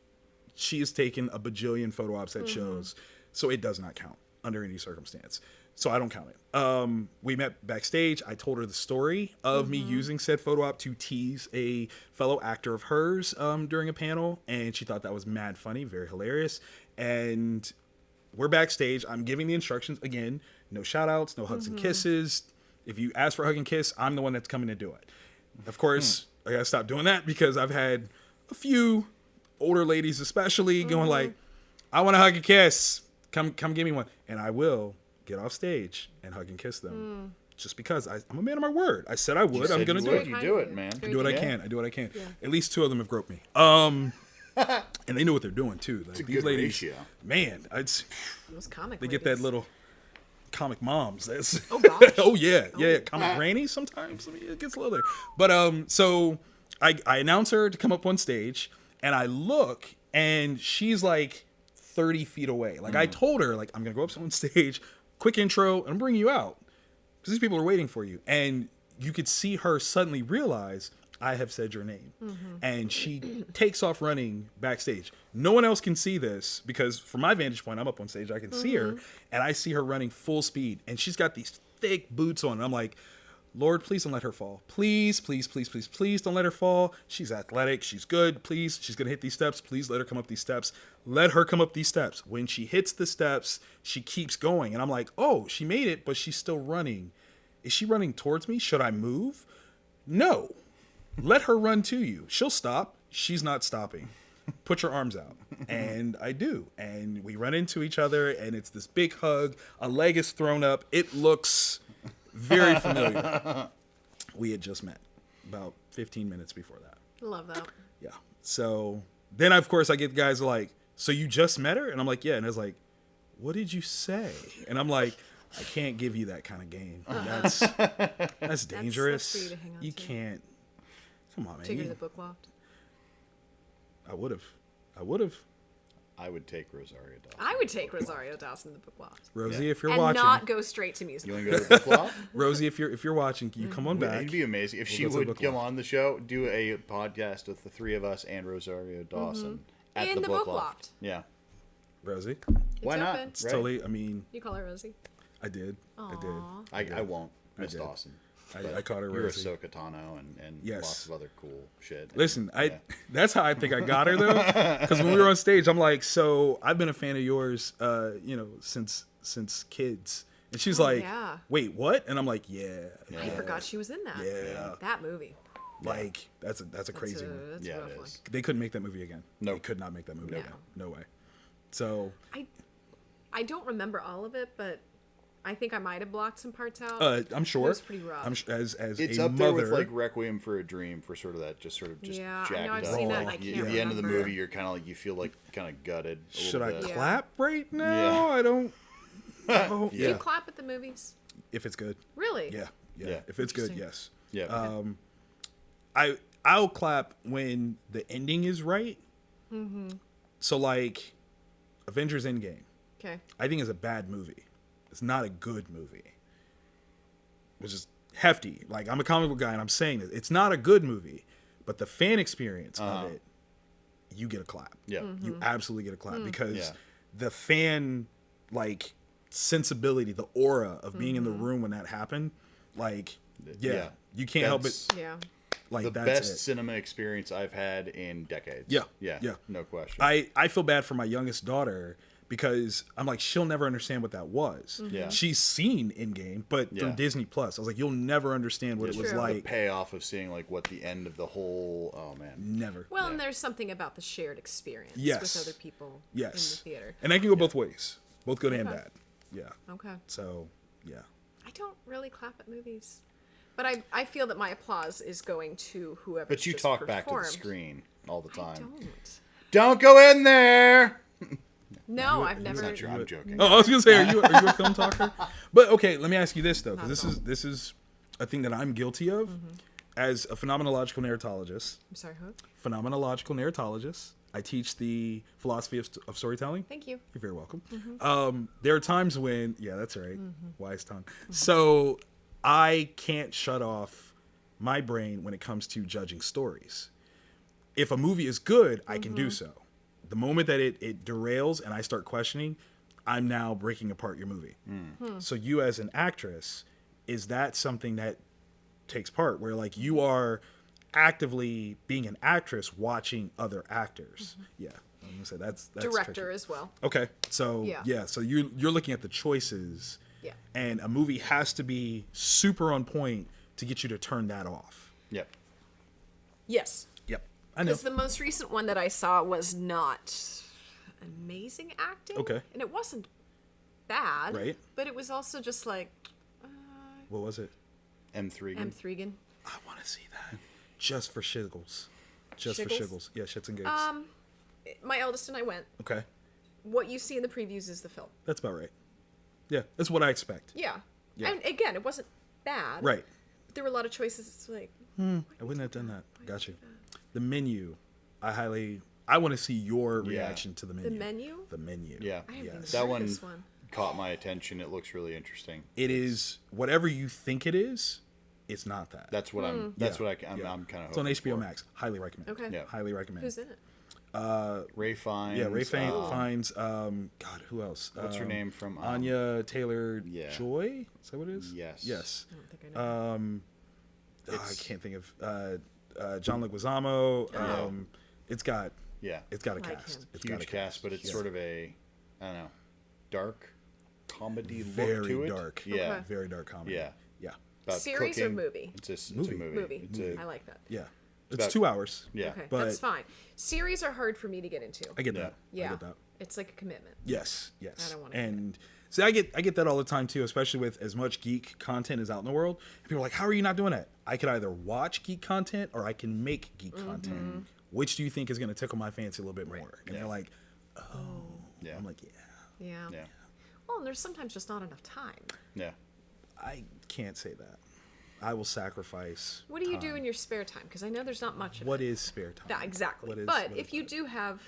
she has taken a bajillion photo ops at shows, so it does not count under any circumstance. So I don't count it. We met backstage. I told her the story of me using said photo op to tease a fellow actor of hers during a panel, and she thought that was mad funny, very hilarious. And we're backstage. I'm giving the instructions again. No shout outs, no hugs and kisses. If you ask for a hug and kiss, I'm the one that's coming to do it. Of course, I gotta stop doing that because I've had a few older ladies especially going like, I want a hug and kiss. Come give me one. And I will get off stage and hug and kiss them. Just because I'm a man of my word. I said I would. I'm going to do it. You do it, man. I do what I can. I do what I can. Yeah. At least 2 of them have groped me. And they know what they're doing too. Like, it's a these good ladies, ratio. Man, those comic they ladies. get that little comic moms. That's oh gosh. oh yeah. Comic grannies sometimes. I mean, it gets a little there. But so I announce her to come up on stage, and I look, and she's like 30 feet away. Like I told her, like, I'm gonna go up on stage, quick intro, and I'm bringing you out. because these people are waiting for you. And you could see her suddenly realize, I have said your name. And she takes off running backstage. No one else can see this because from my vantage point, I'm up on stage, I can see her, and I see her running full speed. And she's got these thick boots on. And I'm like, Lord, please don't let her fall. Please, please, please, please, please don't let her fall. She's athletic. She's good. Please, she's going to hit these steps. Please let her come up these steps. Let her come up these steps. When she hits the steps, she keeps going. And I'm like, oh, she made it, but she's still running. Is she running towards me? Should I move? No. Let her run to you. She'll stop. She's not stopping. Put your arms out. And I do. And we run into each other, and it's this big hug. A leg is thrown up. It looks very familiar. We had just met about 15 minutes before that. Love that. Yeah. So then, of course, I get guys like, so you just met her? And I'm like, yeah. And it's like, what did you say? And I'm like, I can't give you that kind of game. That's dangerous. That's for you to hang on you to. can't. Come on, man. Take her to the book loft. I would have. I would take Rosario Dawson. I would take Rosario Dawson to the book loft. Rosie, Yeah. if you're And watching. not go straight to music. You want to go to the book loft? Rosie, if you're watching, can you come on back? It'd be amazing if she go to the would book come loft. on the show, do a podcast with the three of us and Rosario Dawson at In the book loft. Yeah. Rosie, Why It's not? open. it's Right? totally. I mean, You call her Rosie? I did. I won't. Miss did. Dawson. I caught her You're Rosie. Ahsoka Tano and Yes. lots of other cool shit. Listen, Yeah. that's how I think I got her though, because when we were on stage, I'm like, so I've been a fan of yours, since kids, and she's like, yeah. wait, what? And I'm like, yeah, I forgot she was in that. Yeah. That movie. like that's a crazy one. That's Yeah, a rough it one. is. They couldn't make that movie again. Nope. They could not make that movie No. again. No way. So, I don't remember all of it, but I think I might have blocked some parts out. I'm sure. It was pretty rough. As It's a up mother, there with like Requiem for a Dream for sort of that just Yeah, I jacked know, I've up. seen that and I At can't the end of the remember. movie, you're kind of like you feel like kind of gutted. A should I little bit. clap right now? Yeah. I don't. Oh, Do yeah. you clap at the movies? If it's good. Really? Yeah. Yeah. If it's good, Interesting. yes. Yeah. I'll clap when the ending is right. So like Avengers Endgame, Okay. I think is a bad movie. It's not a good movie. Which is hefty. Like I'm a comic book guy and I'm saying this. It's not a good movie, but the fan experience of it, you get a clap. Yeah. You absolutely get a clap because Yeah. the fan like sensibility, the aura of being in the room when that happened, like Yeah. you can't help it. That's Yeah. Like the that's best it. cinema experience I've had in decades. Yeah. Yeah. Yeah. No question. I feel bad for my youngest daughter because I'm like, she'll never understand what that was. Yeah. She's seen Endgame, but through Yeah. Disney Plus. I was like, you'll never understand what it was True. like. payoff of seeing like what the end of the whole. Oh man. Never. Well, Yeah. and there's something about the shared experience Yes. with other people Yes. in the theater. And that can go both ways. Both good and Okay. bad. Yeah. Okay. So, yeah. I don't really clap at movies. But I feel that my applause is going to whoever. But you just talk back to the performed. screen all the I time. don't. Don't go in there. No, I've never. Not true. I'm joking. Oh, I was gonna say, are you a film talker? But okay, let me ask you this though, because Not at all. this is a thing that I'm guilty of as a phenomenological narratologist. I'm sorry, who? Phenomenological narratologist. I teach the philosophy of storytelling. Thank you. You're very welcome. There are times when, yeah, that's right, wise tongue. So I can't shut off my brain when it comes to judging stories. If a movie is good, I can do so. The moment that it derails and I start questioning, I'm now breaking apart your movie. So you as an actress, is that something that takes part where like you are actively being an actress watching other actors? Yeah. I'm gonna say that's Director tricky. as well. Okay, so Yeah. so you're looking at the choices, Yeah. and a movie has to be super on point to get you to turn that off. Yep. Yes. Yep, I know. Because the most recent one that I saw was not amazing acting. Okay. And it wasn't bad. Right. But it was also just like What was it? M3. M. Thregan. I want to see that just for shiggles, just for Shiggles? shiggles. Yeah, shits and gigs. My eldest and I went. Okay, What you see in the previews is the film. that's about right. Yeah, that's what I expect. Yeah. Yeah. And again, it wasn't bad. Right. But there were a lot of choices. It's like, I wouldn't have done that. Got you. The menu. I want to see your reaction to the menu. the menu? The menu. Yeah. I haven't even Yes. That heard one. this one. caught my attention. It looks really interesting. It is whatever you think it is. It's not that. That's what I'm. That's what I'm kind of. It's on HBO Max. Highly recommend. Okay. Yeah. Highly recommend. Who's in it? Ray Fiennes. Yeah, Ray Fiennes. God, who else? What's her name from? Anya Taylor-Joy. Is that what it is? Yes. Yes. I don't think I know. I can't think of John Leguizamo. It's got a Like cast. him. It's got a Huge cast, but it's sort of a, I don't know, dark comedy look very to it. dark. Yeah. Okay. Very dark comedy. Yeah. Yeah. About Series or cooking. movie? It's a Movie. movie. Movie. It's I like that. Yeah. It's about- 2 hours. Yeah. Okay, But- that's fine. Series are hard for me to get into. I get Yeah. that. Yeah. I get that. It's like a commitment. Yes. I don't wanna And see, I get that all the time too, especially with as much geek content is out in the world. People are like, "How are you not doing that?" I could either watch geek content or I can make geek content. Which do you think is going to tickle my fancy a little bit more? And they're like, "Oh." Yeah. I'm like, "Yeah." Yeah. Yeah. Well, and there's sometimes just not enough time. Yeah. I can't say that. I will sacrifice. What do you do in your spare time? Because I know there's not much of What it. is spare time? That, exactly. What is- But what if is you that? do have,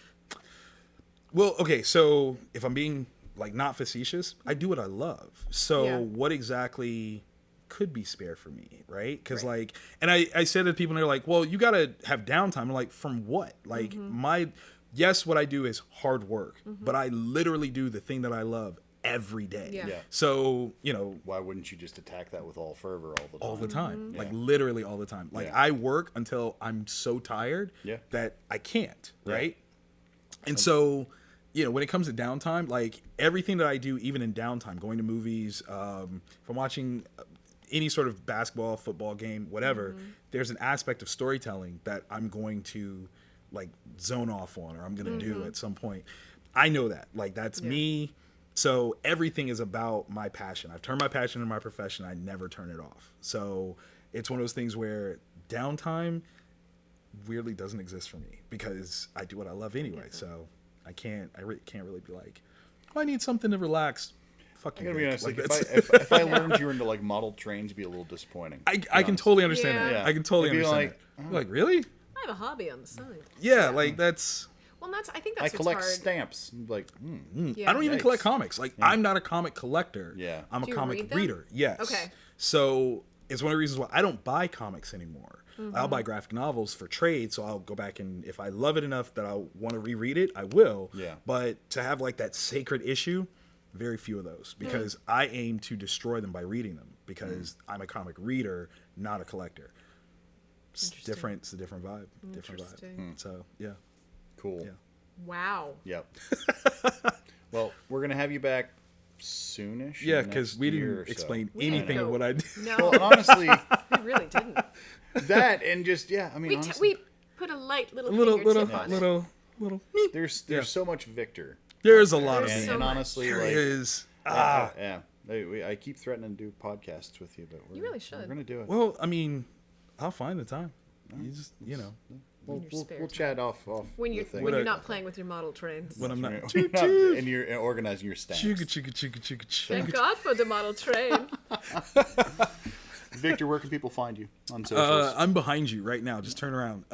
Well, okay, so if I'm being like not facetious, I do what I love. So Yeah. what exactly could be spare for me, right? Because Right. like, and I said to people, and they're like, "Well, you gotta have downtime." I'm like, "From what?" Like yes, what I do is hard work, but I literally do the thing that I love every day. Yeah. Yeah. So Why wouldn't you just attack that with all fervor all the time? all the time, like Yeah. literally all the time. Like Yeah. I work until I'm so tired Yeah. that I can't, Yeah. right? And so, when it comes to downtime, like everything that I do, even in downtime, going to movies, if I'm watching any sort of basketball, football game, whatever, there's an aspect of storytelling that I'm going to like zone off on, or I'm going to do at some point. I know that, like that's me. So everything is about my passion. I've turned my passion into my profession. I never turn it off. So it's one of those things where downtime weirdly doesn't exist for me because I do what I love anyway. So I can't really be like, I need something to relax. Fuck I'm you. gonna be Vic. honest. Like, Like, that's- if I learned you were into like model trains, it'd be a little disappointing. I can totally understand Yeah. that. Yeah. I can totally It'd be understand like, that. Like, really? I have a hobby on the side. Yeah, like that's. Well, I think I that's collect what's hard. stamps. Like, Yeah. I don't even Yikes. collect comics. Like, I'm not a comic collector. Yeah. I'm Do a you comic read them? reader. Yes. Okay. So it's one of the reasons why I don't buy comics anymore. I'll buy graphic novels for trade, so I'll go back and if I love it enough that I want to reread it, I will. Yeah. But to have like that sacred issue, very few of those because I aim to destroy them by reading them because I'm a comic reader, not a collector. It's Interesting. different. It's a different vibe. Different vibe. Interesting. So yeah. cool. Yeah. Wow. Yep. Well, we're gonna have you back soonish. Yeah, in the because next we year didn't or so. explain We anything didn't of what I do. No, Well, and honestly, we really didn't. that and just I mean, honestly, We put a light little Little, fingertip on it. little. there's Yeah. so much Victor, There's a lot of There's me. so and much. honestly, There like, is. yeah. I keep threatening to do podcasts with you, but You really We're should. gonna do it. Well, I mean, I'll find the time. You just, We'll, your spare we'll time. chat off When the you're thing. when you're I- not playing with your model trains. when I'm not. When Choo, you're not- choo. and you're organizing your stamps. Chugga, chugga, chugga, chugga, Thank chugga. God for the model train. Victor, where can people find you on socials? I'm behind you right now. Just turn around.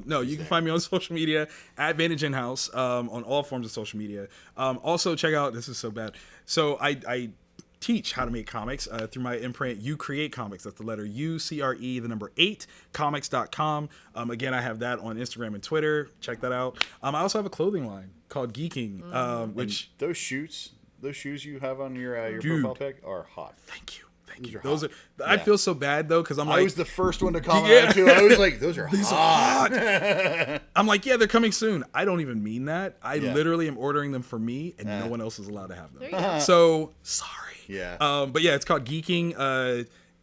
No, you can find me on social media at Vantage Inhouse on all forms of social media. Also, check out. This is so bad. So I teach how to make comics through my imprint. You Create Comics. That's the letter U, CRE, the number 8, comics.com. Again, I have that on Instagram and Twitter. Check that out. I also have a clothing line called Geeking, which those shoes you have on your Dude. profile pic are hot. thank you. Those are Those hot. are. I Yeah. feel so bad though because I'm like, I was the first one to comment Yeah. on it too. I was like, those are hot. I'm like, yeah, they're coming soon. I don't even mean that. I Yeah. literally am ordering them for me, and Yeah. no one else is allowed to have them. There you go. So sorry. Yeah. But yeah, it's called Geeking.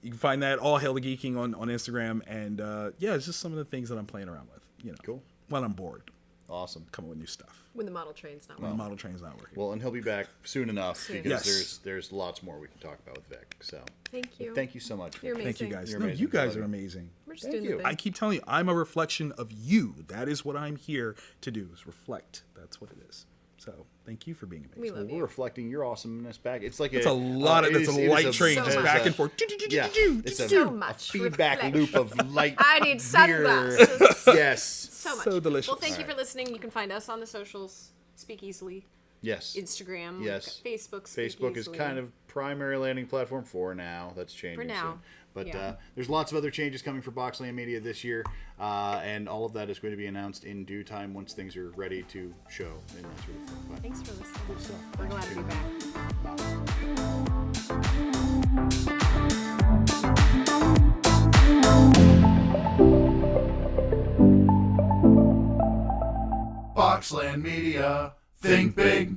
You can find that all Hail the Geeking on Instagram, and yeah, it's just some of the things that I'm playing around with. Cool. When I'm bored, Awesome. coming with new stuff. When the model train's not When working. the model train's not working. Well, and he'll be back soon enough Soon. because Yes. there's lots more we can talk about with Vic. So Thank you. thank you so much. You're Victor. Thank you amazing. guys. You're No, amazing. you guys Love are you. amazing. We're just Thank doing you. the thing. I keep telling you, I'm a reflection of you. That is what I'm here to do. Is reflect. That's what it is. So thank you for being amazing. We Well, love we're you. reflecting your awesomeness back. It's like It's a lot of. it It's is- a it is light train so just much. back and forth. Yeah, it's a, So a much feedback reflection. loop of light. I need beer. sunglasses. Yes. So much. So delicious. Well, thank you All for right. listening. You can find us on the socials. Speak easily. Yes. Instagram. Yes. We've got Facebook. Facebook is kind of primary landing platform for now. That's changing For now. soon. But Yeah. There's lots of other changes coming for Boxland Media this year, and all of that is going to be announced in due time once things are ready to show. And that sort of thing. But Thanks for listening. good stuff. We're glad to be back. Boxland Media. Think big.